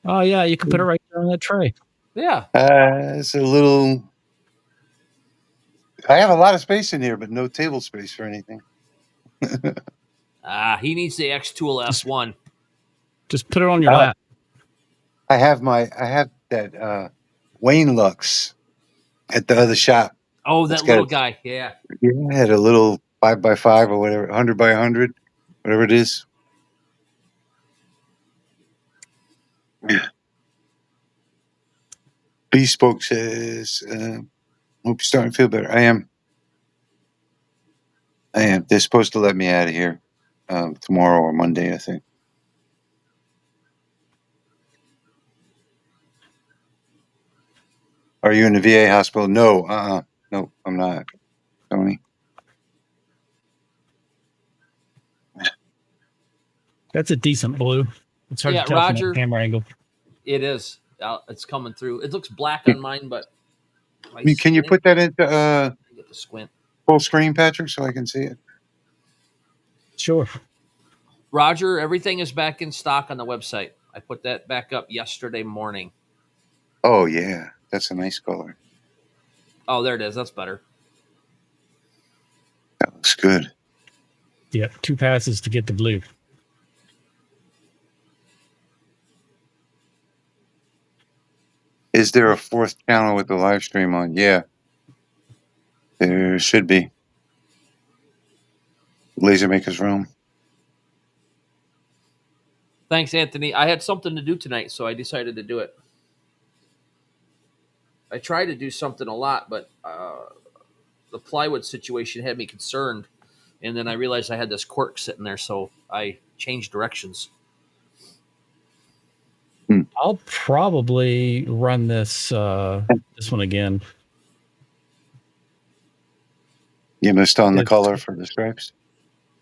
Oh yeah, you can put it right there on that tray.
Yeah.
It's a little. I have a lot of space in here, but no table space for anything.
He needs the X-Tool F1.
Just put it on your lap.
I have that Wayne Lux at the other shop.
Oh, that little guy. Yeah.
Yeah, I had a little 5x5 or whatever, 100x100, whatever it is. Bespoke says, hope you're starting to feel better. I am. They're supposed to let me out of here tomorrow or Monday, I think. Are you in the VA hospital? No, no, I'm not, Tony.
That's a decent blue. It's hard to tell
Roger,
from that camera angle.
It is. It's coming through. It looks black on mine, but
I mean, can you put that into
get the squint
full screen, Patrick, so I can see it?
Sure.
Roger, everything is back in stock on the website. I put that back up yesterday morning.
Oh yeah, that's a nice color.
Oh, there it is. That's better.
That looks good.
Yeah, 2 passes to get the blue.
Is there a 4th channel with the live stream on? Yeah, there should be. Lasermaker's Realm.
Thanks, Anthony. I had something to do tonight, so I decided to do it. I try to do something a lot, but the plywood situation had me concerned. And then I realized I had this cork sitting there, so I changed directions.
I'll probably run this one again.
You missed on the
It's-
color for the stripes?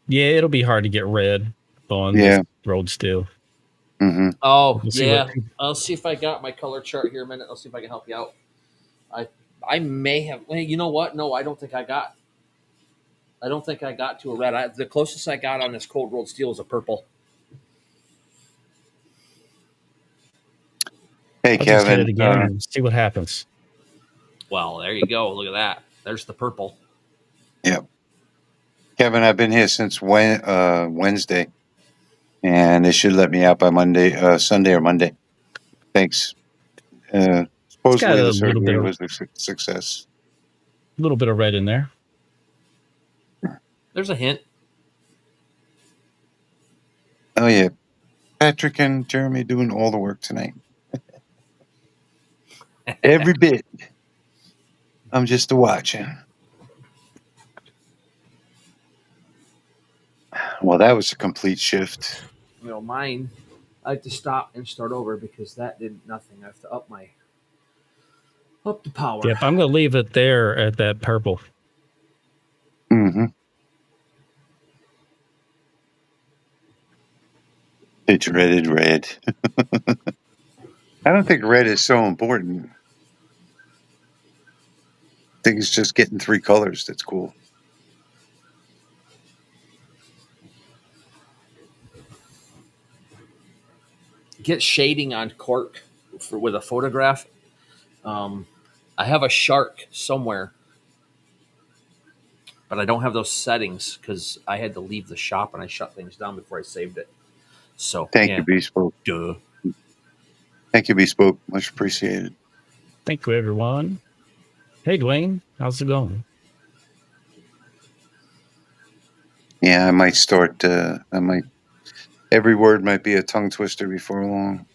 Yeah, it'll be hard to get red on
Yeah.
this rolled steel.
Mm-hmm.
Oh,
We'll see
yeah.
what-
I'll see if I got my color chart here a minute. I'll see if I can help you out. I may have. Well, you know what? No, I don't think I got to a red. The closest I got on this cold rolled steel is a purple.
Hey,
I'll just hit it
Kevin.
again and see what happens.
Well, there you go. Look at that. There's the purple.
Kevin, I've been here since Wednesday, and they should let me out by Sunday or Monday. Thanks. Supposedly
a
the
little
surgery
bit of-
was a success.
A little bit of red in there.
There's a hint.
Oh yeah, Patrick and Jeremy doing all the work tonight. Every bit. I'm just a watching. Well, that was a complete shift.
You know, mine. I have to stop and start over because that did nothing. I have to up the power.
Yep, I'm going to leave it there at that purple.
Mm-hmm. It's dreaded red. I don't think red is so important. I think it's just getting 3 colors that's cool.
Get shading on cork with a photograph. I have a shark somewhere, but I don't have those settings because I had to leave the shop and I shut things down before I saved it. So
Thank you, Bespoke.
Duh.
Thank you, Bespoke. Much appreciated.
Thank you, everyone. Hey, Dwayne. How's it going?
Yeah, I might start. Every word might be a tongue twister before long.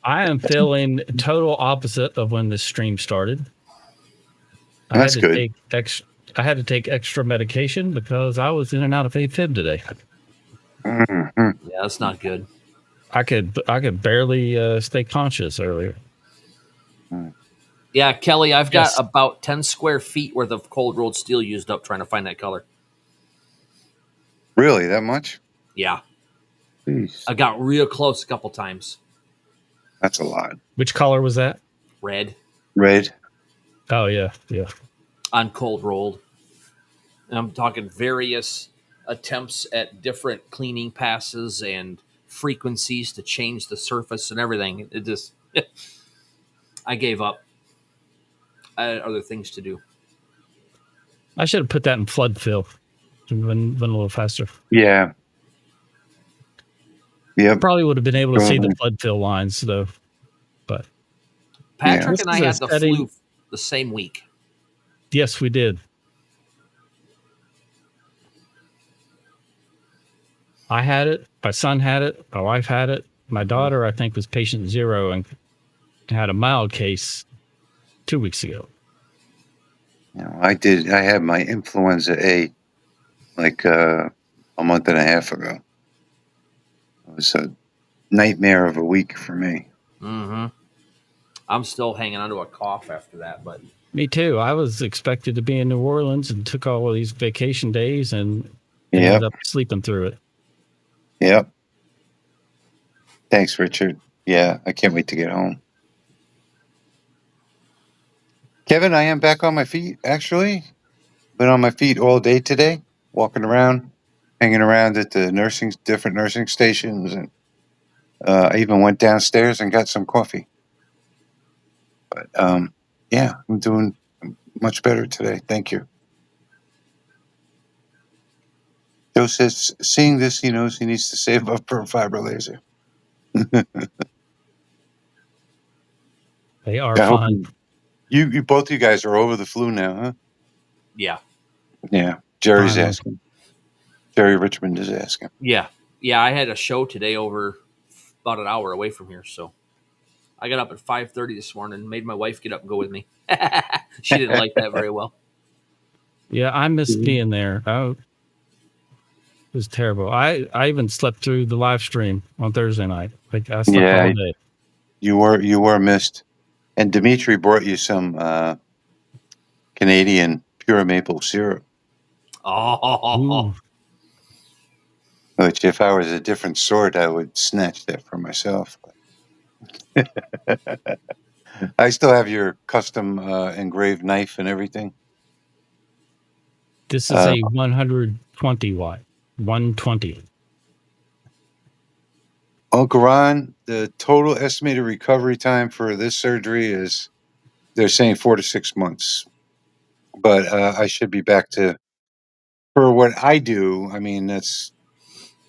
I am feeling total opposite of when this stream started.
That's good.
I had to take extra medication because I was in and out of AFib today.
Mm-hmm.
Yeah, that's not good.
I could barely stay conscious earlier.
Yeah, Kelly, I've got
Yes.
about 10 square feet worth of cold rolled steel used up trying to find that color.
Really, that much?
Yeah,
Jeez.
I got real close a couple times.
That's a lot.
Which color was that?
Red
Red.
Oh, yeah.
on cold rolled. And I'm talking various attempts at different cleaning passes and frequencies to change the surface and everything. It just, I gave up. I had other things to do.
I should have put that in flood fill. Went a little faster.
Yeah. Yep.
Probably would have been able to see the flood fill lines, though. But
Patrick
This
and I
is a
had the
setting-
flu the same week.
yes, we did. I had it. My son had it. My wife had it. My daughter, I think, was patient 0 and had a mild case 2 weeks ago.
I had my influenza A like a month and a half ago. It was a nightmare of a week for me.
Mm-hmm. I'm still hanging on to a cough after that, but
Me too. I was expected to be in New Orleans and took all of these vacation days and ended up sleeping through it.
Yep. Thanks, Richard. Yeah, I can't wait to get home. Kevin, I am back on my feet, actually. Been on my feet all day today, walking around, hanging around at the different nursing stations, and I even went downstairs and got some coffee. But yeah, I'm doing much better today. Thank you. Joe says, seeing this, he knows he needs to save up for a fiber laser.
They are
I hope
fun.
you both you guys are over the flu now, huh?
yeah.
Yeah. Jerry's
Finally.
asking. Jerry Richmond is asking.
Yeah. I had a show today over about an hour away from here, so I got up at 5:30 this morning and made my wife get up and go with me. She didn't like that very well.
Yeah, I missed being there. Oh, it was terrible. I even slept through the live stream on Thursday night. Like I slept all day.
You were missed. And Dimitri brought you some Canadian pure maple syrup.
Oh,
Ooh.
Which, if I was a different sort, I would snatch that for myself. I still have your custom engraved knife and everything.
This is a 120 watt. 120.
Uncle Ron, the total estimated recovery time for this surgery is, they're saying 4 to 6 months. But I should be back to, for what I do, I mean, that's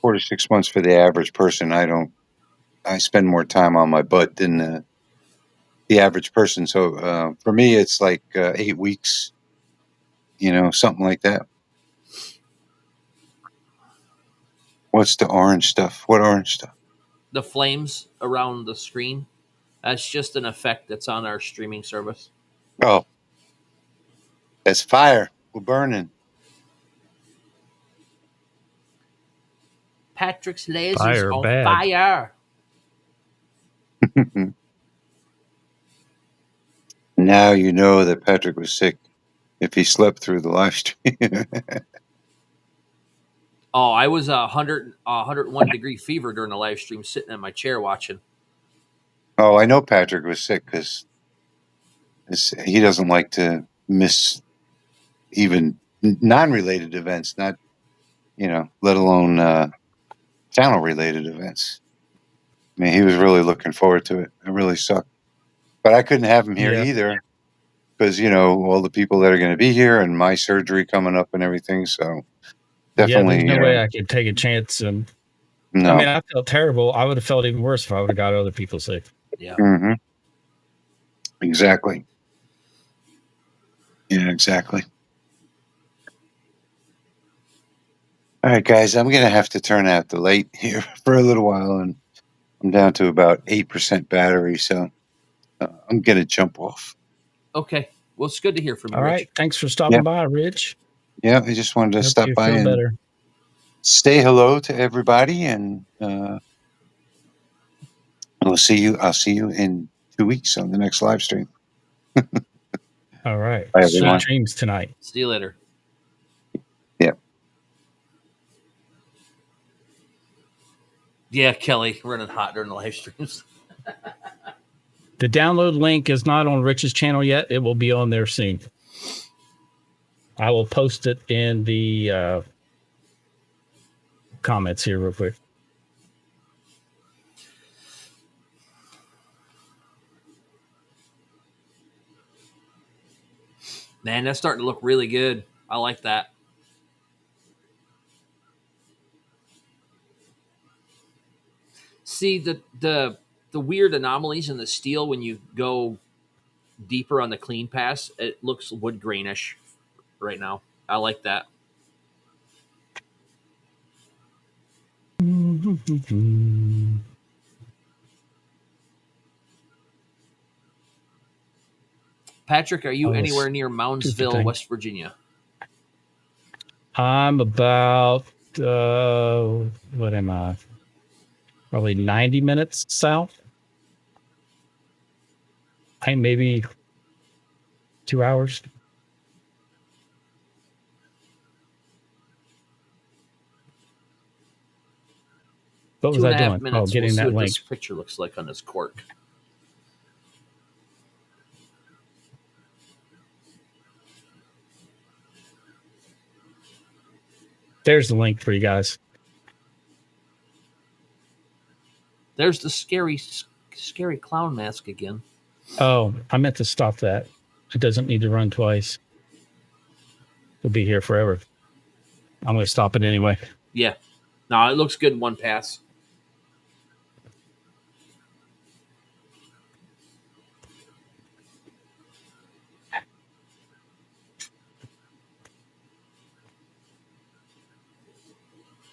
4 to 6 months for the average person. I spend more time on my butt than the average person. So for me, it's like 8 weeks, something like that. What's the orange stuff? What orange stuff?
the flames around the screen. That's just an effect that's on our streaming service.
Oh, that's fire. We're burning.
Patrick's lasers
Fire
on
bad.
fire.
Now you know that Patrick was sick if he slept through the live stream.
Oh, I was 101 degree fever during the live stream, sitting in my chair watching.
Oh, I know Patrick was sick because he doesn't like to miss even non-related events, not, let alone channel-related events. I mean, he was really looking forward to it. It really sucked. But I couldn't have him here
Yeah.
either because, all the people that are going to be here and my surgery coming up and everything. So definitely,
Yeah, there's no way I could take a chance. And
no.
I mean, I felt terrible. I would have felt even worse if I would have got other people sick.
Yeah.
Mm-hmm. Exactly. Yeah, exactly. All right, guys, I'm going to have to turn out the light here for a little while, and I'm down to about 8% battery, so I'm going to jump off.
Okay. Well, it's good to hear from you,
All
Rich.
right. Thanks for stopping by, Rich.
Yeah, I just wanted to
Hope
stop
you
by
feel
and
better.
say hello to everybody, and I'll see you in 2 weeks on the next live stream.
All right.
Bye,
Sweet
everyone.
dreams tonight.
See you later.
Yeah.
Yeah, Kelly, running hot during the live streams.
The download link is not on Rich's channel yet. It will be on there soon. I will post it in the comments here real quick.
Man, that's starting to look really good. I like that. See the weird anomalies in the steel when you go deeper on the clean pass. It looks wood grainish right now. I like that. Patrick, are you anywhere near Moundsville, West Virginia?
I'm about what am I? Probably 90 minutes south. Maybe 2 hours. What was I doing?
2.5 minutes.
Getting
we'll see
that
what
link.
this picture looks like on this cork.
There's the link for you guys.
There's the scary clown mask again.
Oh, I meant to stop that. It doesn't need to run twice. It'll be here forever. I'm going to stop it anyway.
Yeah. No, it looks good in one pass.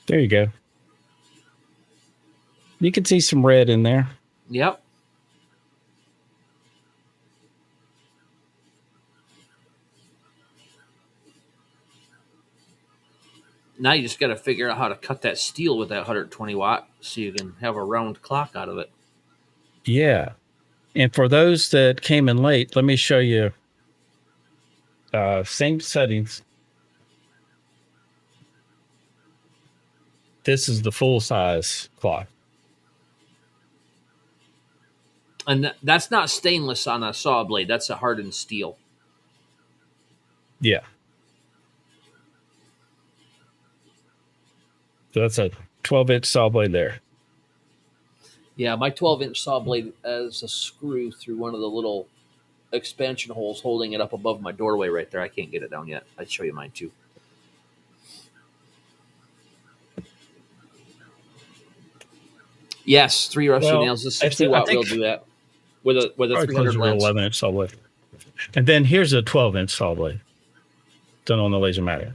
There you go. You can see some red in there.
Yep. Now you just got to figure out how to cut that steel with that 120 watt so you can have a round clock out of it.
Yeah. And for those that came in late, let me show you Same settings. This is the full size cloth.
And that's not stainless on a saw blade. That's a hardened steel.
Yeah. So that's a 12-inch saw blade there.
Yeah, my 12-inch saw blade has a screw through one of the little expansion holes holding it up above my doorway right there. I can't get it down yet. I'd show you mine too. Yes, 3 rusty nails. The 60 watt will do that with a 300 lens.
11-inch saw blade. And then here's a 12-inch saw blade done on the Lasermatic.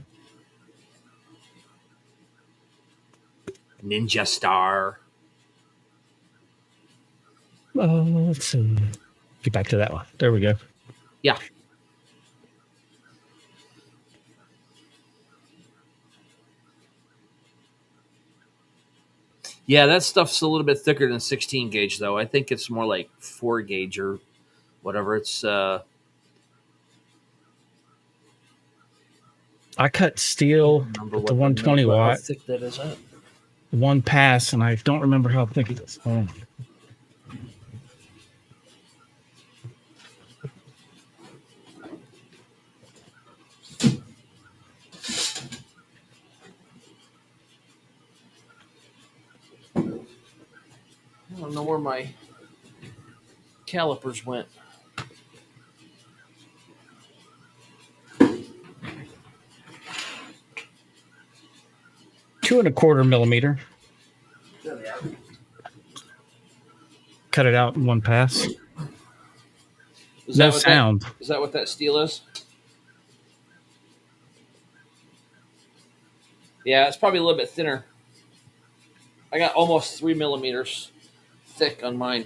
Ninja Star.
Let's see. Get back to that one. There we go.
Yeah. Yeah, that stuff's a little bit thicker than 16 gauge, though. I think it's more like 4 gauge or whatever. It's
I cut steel with the 120 watt.
How thick that is that?
One pass, and I don't remember how thick it is. Oh.
I don't know where my calipers went.
Two and a quarter millimeter. Cut it out in one pass. No sound.
Is that what that steel is? Yeah, it's probably a little bit thinner. I got almost 3 millimeters thick on mine.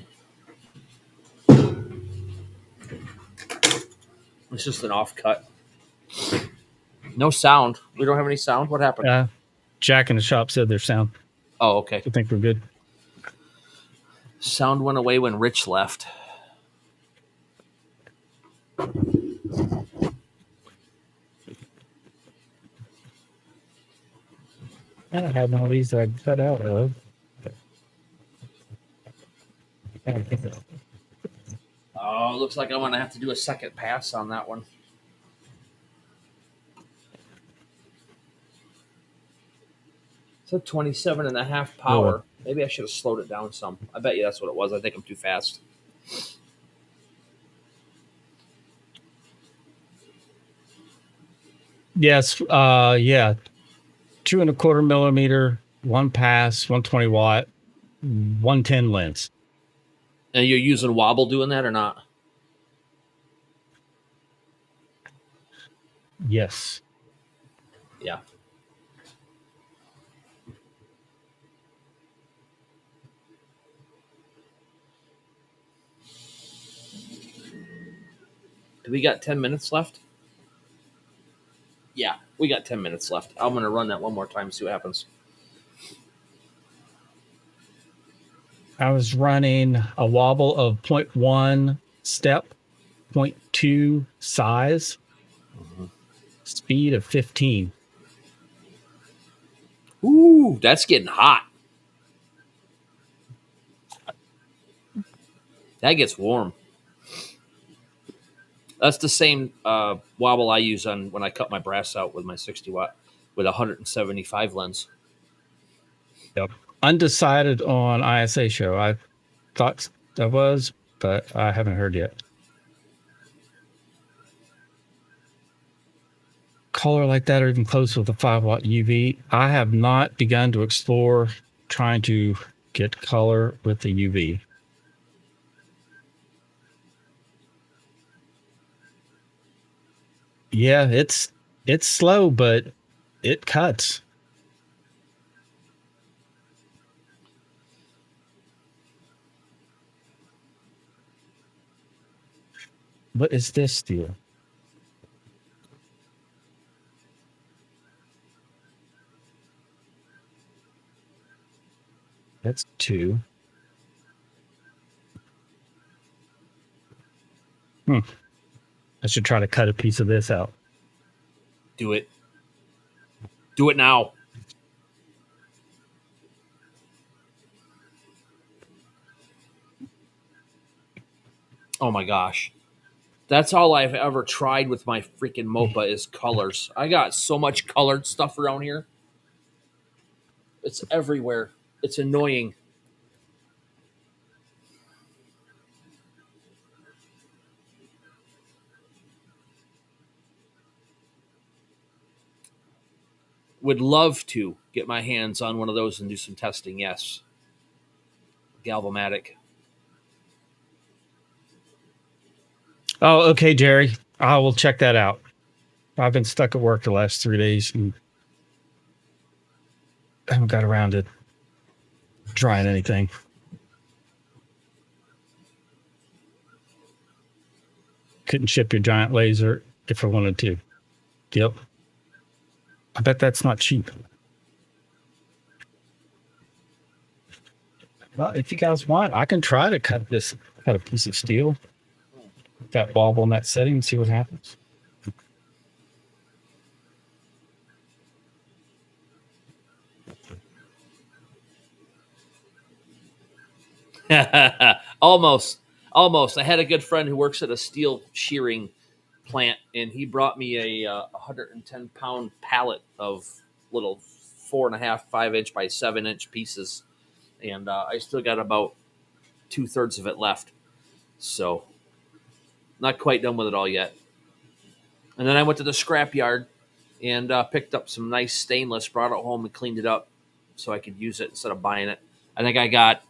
It's just an off cut. No sound. We don't have any sound. What happened?
Jack in the shop said there's sound.
Oh, okay.
I think we're good.
Sound went away when Rich left.
I don't have all these that I cut out of.
Oh, looks like I'm going to have to do a second pass on that one. It's a 27.5 power. Maybe I should have slowed it down some. I bet you that's what it was. I think I'm too fast.
Yes. Yeah. 2 and a quarter millimeter, one pass, 120 watt, 110 lens.
And you're using wobble doing that or not?
Yes.
Yeah. Do we got 10 minutes left? Yeah, we got 10 minutes left. I'm going to run that one more time, see what happens.
I was running a wobble of 0.1 step, 0.2 size, speed of 15.
Ooh, that's getting hot. That gets warm. That's the same wobble I use on when I cut my brass out with my 60 watt with 175 lens.
Yep. Undecided on ISA show. I thought I was, but I haven't heard yet. Color like that or even close with a 5 watt UV. I have not begun to explore trying to get color with the UV. Yeah, it's slow, but it cuts. What is this steel? That's 2. I should try to cut a piece of this out.
Do it. Do it now. Oh my gosh. That's all I've ever tried with my freaking Mopa is colors. I got so much colored stuff around here. It's everywhere. It's annoying. Would love to get my hands on one of those and do some testing. Yes. Galvamatic.
Oh, okay, Jerry. I will check that out. I've been stuck at work the last 3 days and haven't got around to trying anything. Couldn't ship your giant laser if I wanted to. Yep. I bet that's not cheap. Well, if you guys want, I can try to cut a piece of steel, that wobble in that setting, and see what happens.
Almost. Almost. I had a good friend who works at a steel shearing plant, and he brought me a 110-pound pallet of little 4.5, 5-inch by 7-inch pieces, and I still got about 2/3 of it left. So, not quite done with it all yet. And then I went to the scrap yard and picked up some nice stainless, brought it home and cleaned it up so I could use it instead of buying it. I think I got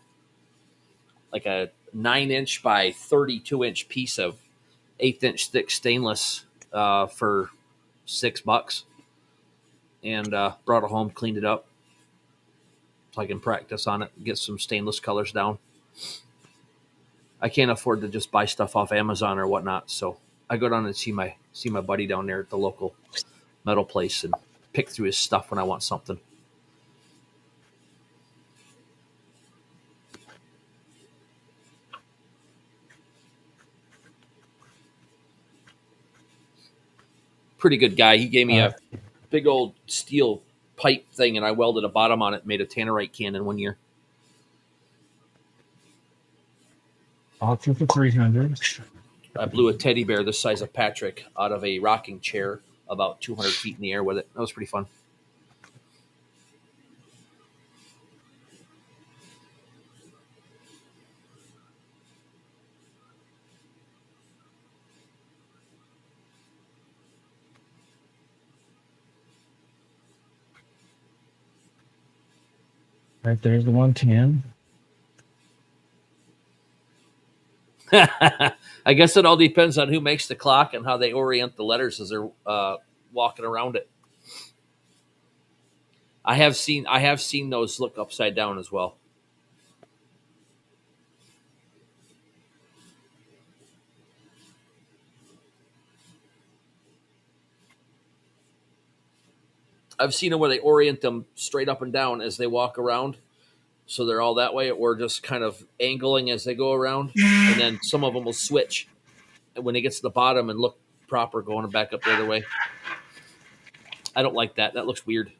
like a 9-inch by 32-inch piece of 1/8-inch thick stainless for $6, and brought it home, cleaned it up so I can practice on it, get some stainless colors down. I can't afford to just buy stuff off Amazon or whatnot, so I go down and see my buddy down there at the local metal place and pick through his stuff when I want something. Pretty good guy. He gave me a big old steel pipe thing, and I welded a bottom on it and made a tannerite cannon one year.
All through for 300.
I blew a teddy bear the size of Patrick out of a rocking chair about 200 feet in the air with it. That was pretty fun.
Right there's the 110.
I guess it all depends on who makes the clock and how they orient the letters as they're walking around it. I have seen those look upside down as well. I've seen them where they orient them straight up and down as they walk around, so they're all that way, or just kind of angling as they go around, and then some of them will switch when it gets to the bottom and look proper going back up the other way. I don't like that. That looks weird.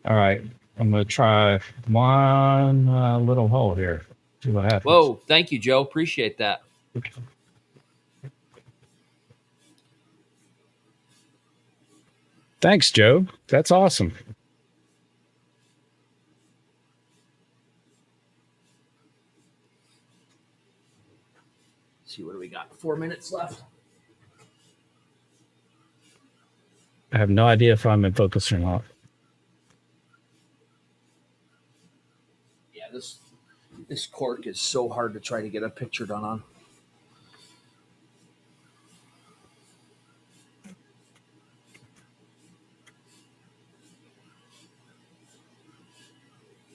All right. I'm going to try one little hole here. See what happens.
Whoa. Thank you, Joe. Appreciate that.
Thanks, Joe. That's awesome.
Let's see, what do we got? 4 minutes left.
I have no idea if I'm in focus or not.
Yeah, this cork is so hard to try to get a picture done on.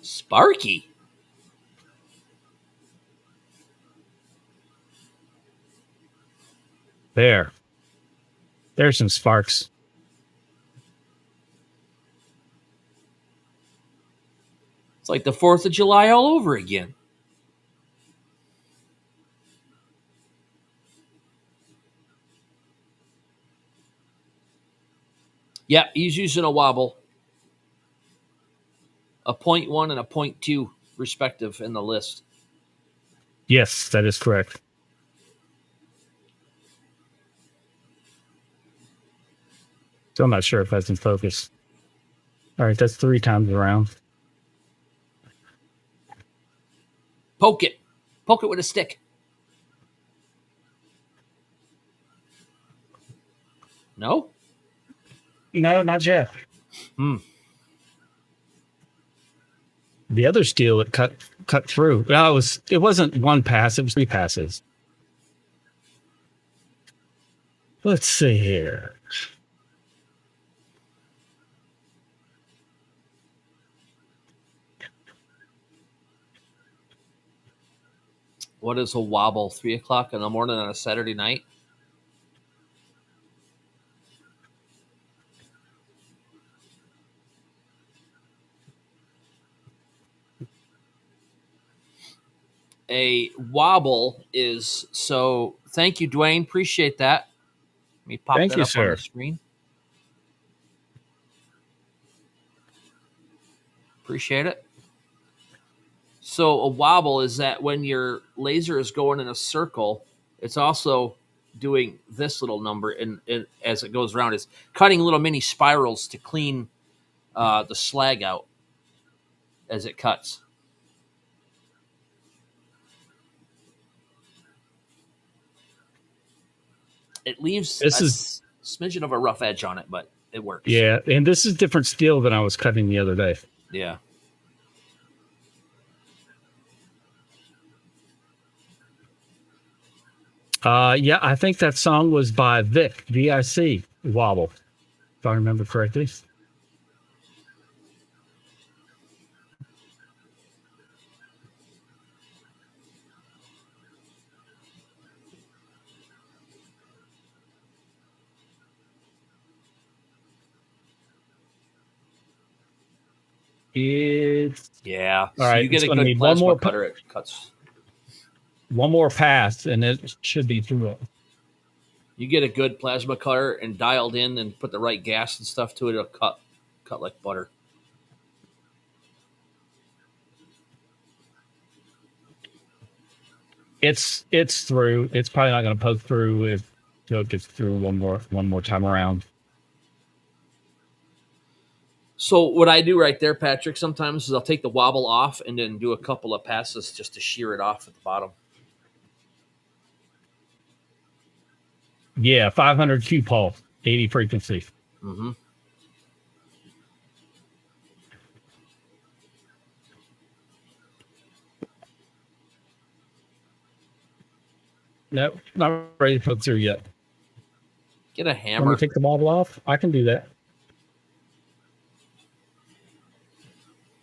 Sparky.
There's some sparks.
It's like the 4th of July all over again. Yeah, he's using a wobble, a 0.1 and a 0.2 respective in the list.
Yes, that is correct. So I'm not sure if that's in focus. All right, that's 3 times around.
Poke it. Poke it with a stick. No?
No, not yet. The other steel it cut through. No, it wasn't 1 pass, it was 3 passes. Let's see here.
What is a wobble? 3 o'clock in the morning on a Saturday night? A wobble is so. Thank you, Dwayne. Appreciate that. Let me pop
Thank
that
you,
up on the
sir.
screen. Appreciate it. So a wobble is that when your laser is going in a circle, it's also doing this little number, and as it goes around, it's cutting little mini spirals to clean the slag out as it cuts. It leaves
This
a
is
smidgen of a rough edge on it, but it works.
yeah, and this is different steel than I was cutting the other day.
Yeah.
Yeah, I think that song was by Vic, VIC, Wobble, if I remember correctly. It's
Yeah.
all
So
right.
you get
It's
a
going to
good
need one
plasma
more
cutter, it cuts.
one more pass, and it should be through it.
You get a good plasma cutter and dialed in and put the right gas and stuff to it, it'll cut like butter.
It's through. It's probably not going to poke through if it gets through one more time around.
So what I do right there, Patrick, sometimes is I'll take the wobble off and then do a couple of passes just to shear it off at the bottom.
Yeah, 500 Q pulse, 80 frequency.
Mm-hmm.
No, not ready to poke through yet.
Get a
Let me
hammer.
take the wobble off. I can do that.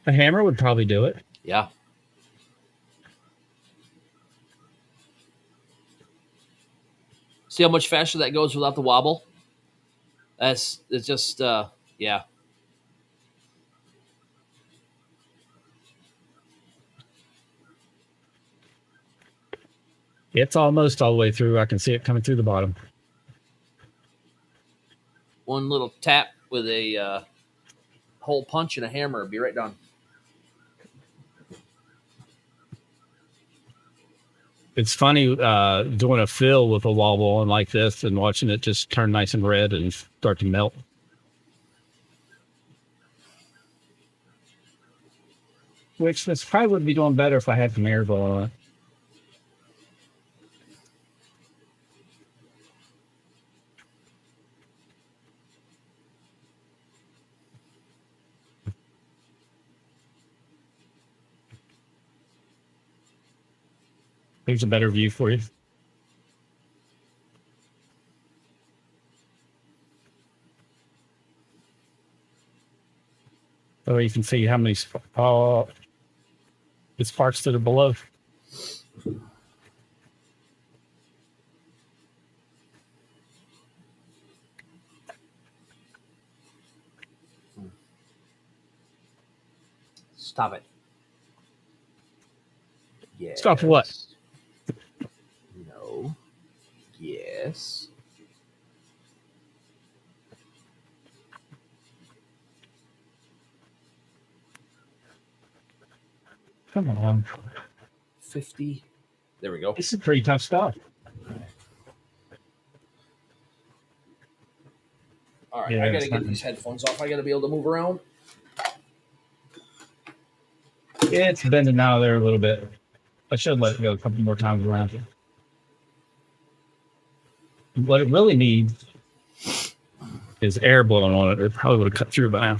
A hammer would probably do it.
Yeah. See how much faster that goes without the wobble? It's just yeah.
It's almost all the way through. I can see it coming through the bottom.
One little tap with a hole punch and a hammer would be right done.
It's funny doing a fill with a wobble on like this and watching it just turn nice and red and start to melt. Which this probably would be doing better if I had some air going on it. Here's a better view for you. So you can see how many the sparks that are below.
Stop it. Yes.
Stop what?
No. Yes.
Come on.
50. There we go.
This is pretty tough stuff.
All right,
Yeah,
I got
it's
to get
not-
these headphones off. I got to be able to move around.
Yeah, it's bending out of there a little bit. I should let it go a couple more times around. What it really needs is air blowing on it. It probably would have cut through by now.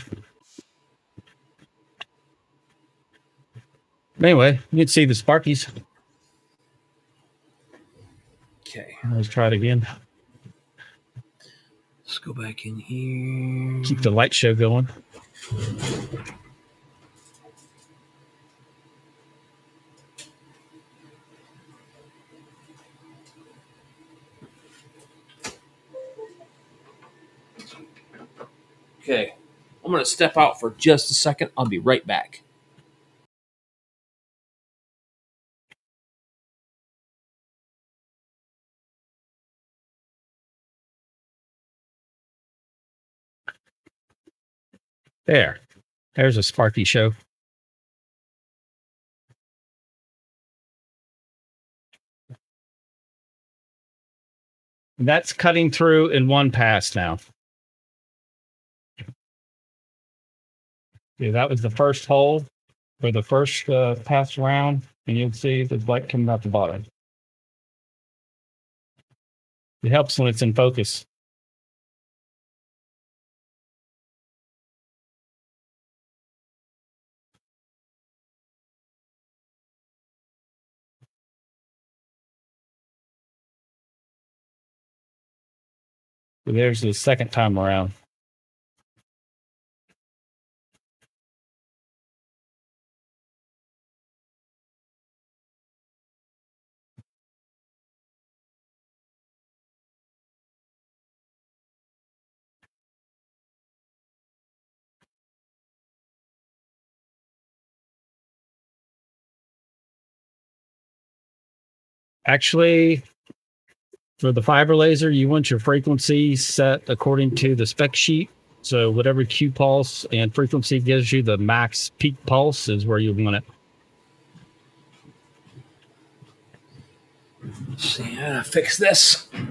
Anyway, you can see the sparkies.
Okay,
Let's try it again.
let's go back in here.
Keep the light show going.
Okay, I'm going to step out for just a second. I'll be right back.
There's a sparky show. That's cutting through in one pass now. Yeah, that was the first hole for the first pass around, and you'll see the light coming out the bottom. It helps when it's in focus. There's the second time around. Actually, for the fiber laser, you want your frequency set according to the spec sheet. So whatever Q pulse and frequency gives you the max peak pulse is where you want it.
Let's see, I gotta fix this.
Let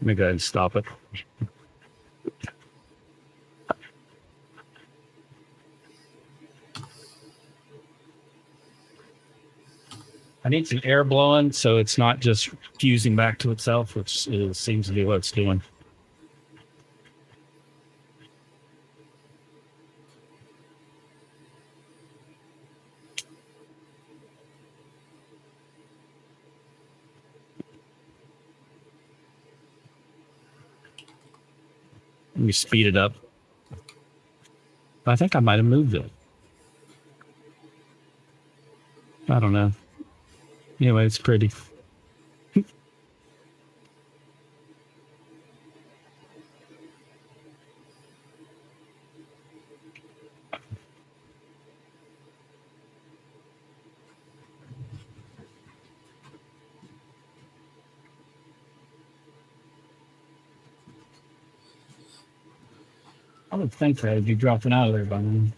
me go ahead and stop it. I need some air blowing so it's not just fusing back to itself, which seems to be what it's doing. Let me speed it up. I think I might have moved it. I don't know. Anyway, it's pretty. I would think that would be dropping out of there by now.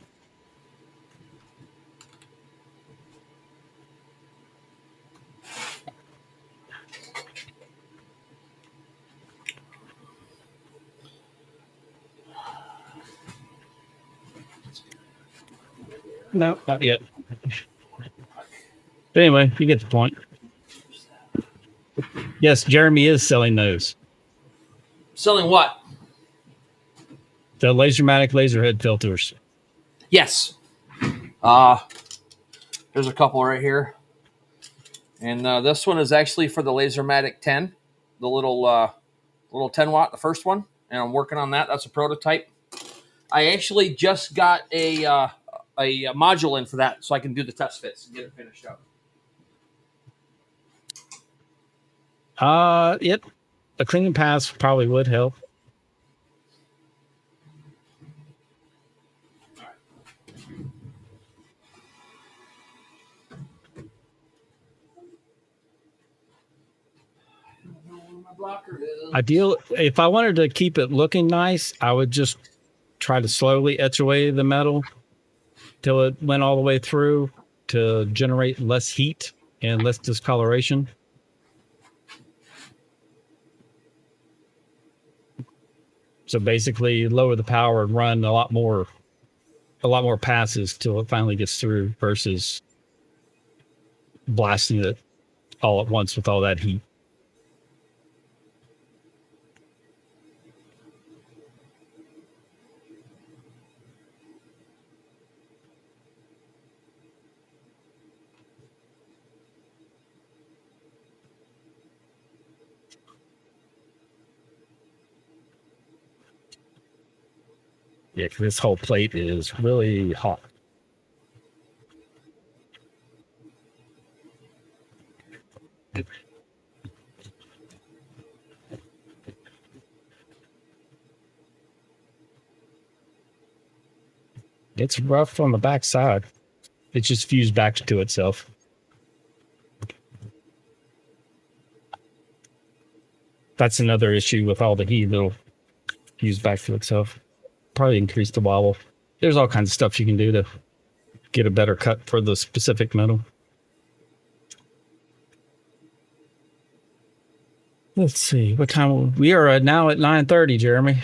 No, not yet. But anyway, you get the point. Yes, Jeremy is selling those.
Selling what?
The Lasermatic laser head filters.
Yes. There's a couple right here. And this one is actually for the Lasermatic 10, the little 10 watt, the first one. And I'm working on that. That's a prototype. I actually just got a module in for that, so I can do the test fits and get it finished up.
Yep. A cleaning pass probably would help.
blocker is.
Ideal. If I wanted to keep it looking nice, I would just try to slowly etch away the metal till it went all the way through to generate less heat and less discoloration. So basically lower the power and run a lot more passes till it finally gets through versus blasting it all at once with all that heat. Yeah, 'cause this whole plate is really hot. It's rough on the back side. It's just fused back to itself. That's another issue with all the heat. It'll fuse back to itself. Probably increase the wobble. There's all kinds of stuff you can do to get a better cut for the specific metal. Let's see what time we are now at 9:30. Jeremy.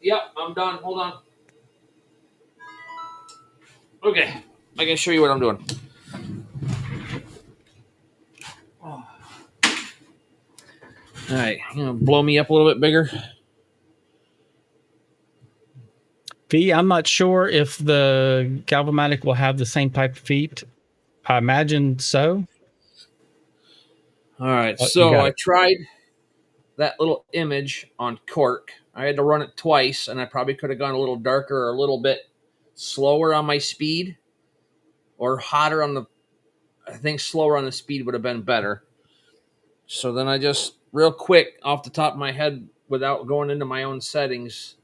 Yep, I'm done. Hold on. Okay, I can show you what I'm doing. All right, you know, blow me up a little bit bigger.
I'm not sure if the Galvamatic will have the same type of feet. I imagine so.
All right,
Oh,
so I tried that little image on cork. I had to run it twice, and I probably could have gone a little darker or a little bit slower on my speed, or hotter on the. I think slower on the speed would have been better. So then I just real quick off the top of my head, without going into my own settings,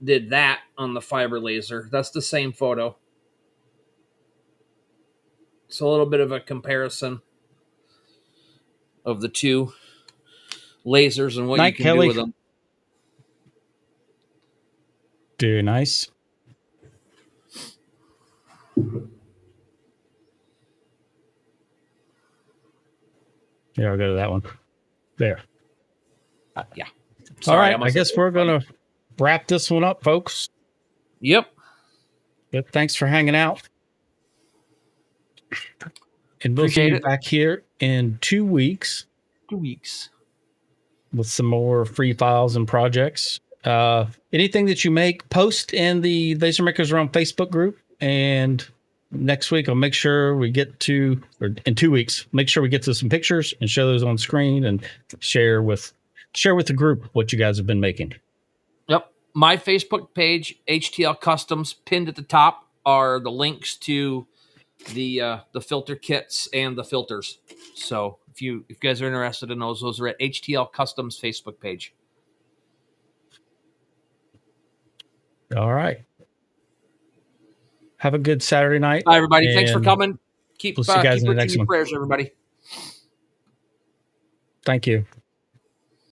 did that on the fiber laser. That's the same photo. It's a little bit of a comparison of the two lasers and what you can do with them.
Very nice. Here, I'll go to that one. There.
Yeah.
Sorry, all right. I guess we're going to wrap this one up, folks.
Yep.
Thanks for hanging out. And we'll see you back here in 2 weeks.
2 weeks.
With some more free files and projects. Anything that you make, post in the Laser Makers Realm Facebook group. And next week, I'll make sure we get to, or in 2 weeks, make sure we get to some pictures and show those on screen and share with the group what you guys have been making.
Yep. My Facebook page, HTL Customs, pinned at the top are the links to the filter kits and the filters. So if you guys are interested in those are at HTL Customs Facebook page.
All right. Have a good Saturday night.
Bye, everybody. Thanks for coming.
We'll see you guys in the next one.
Prayers, everybody.
Thank you.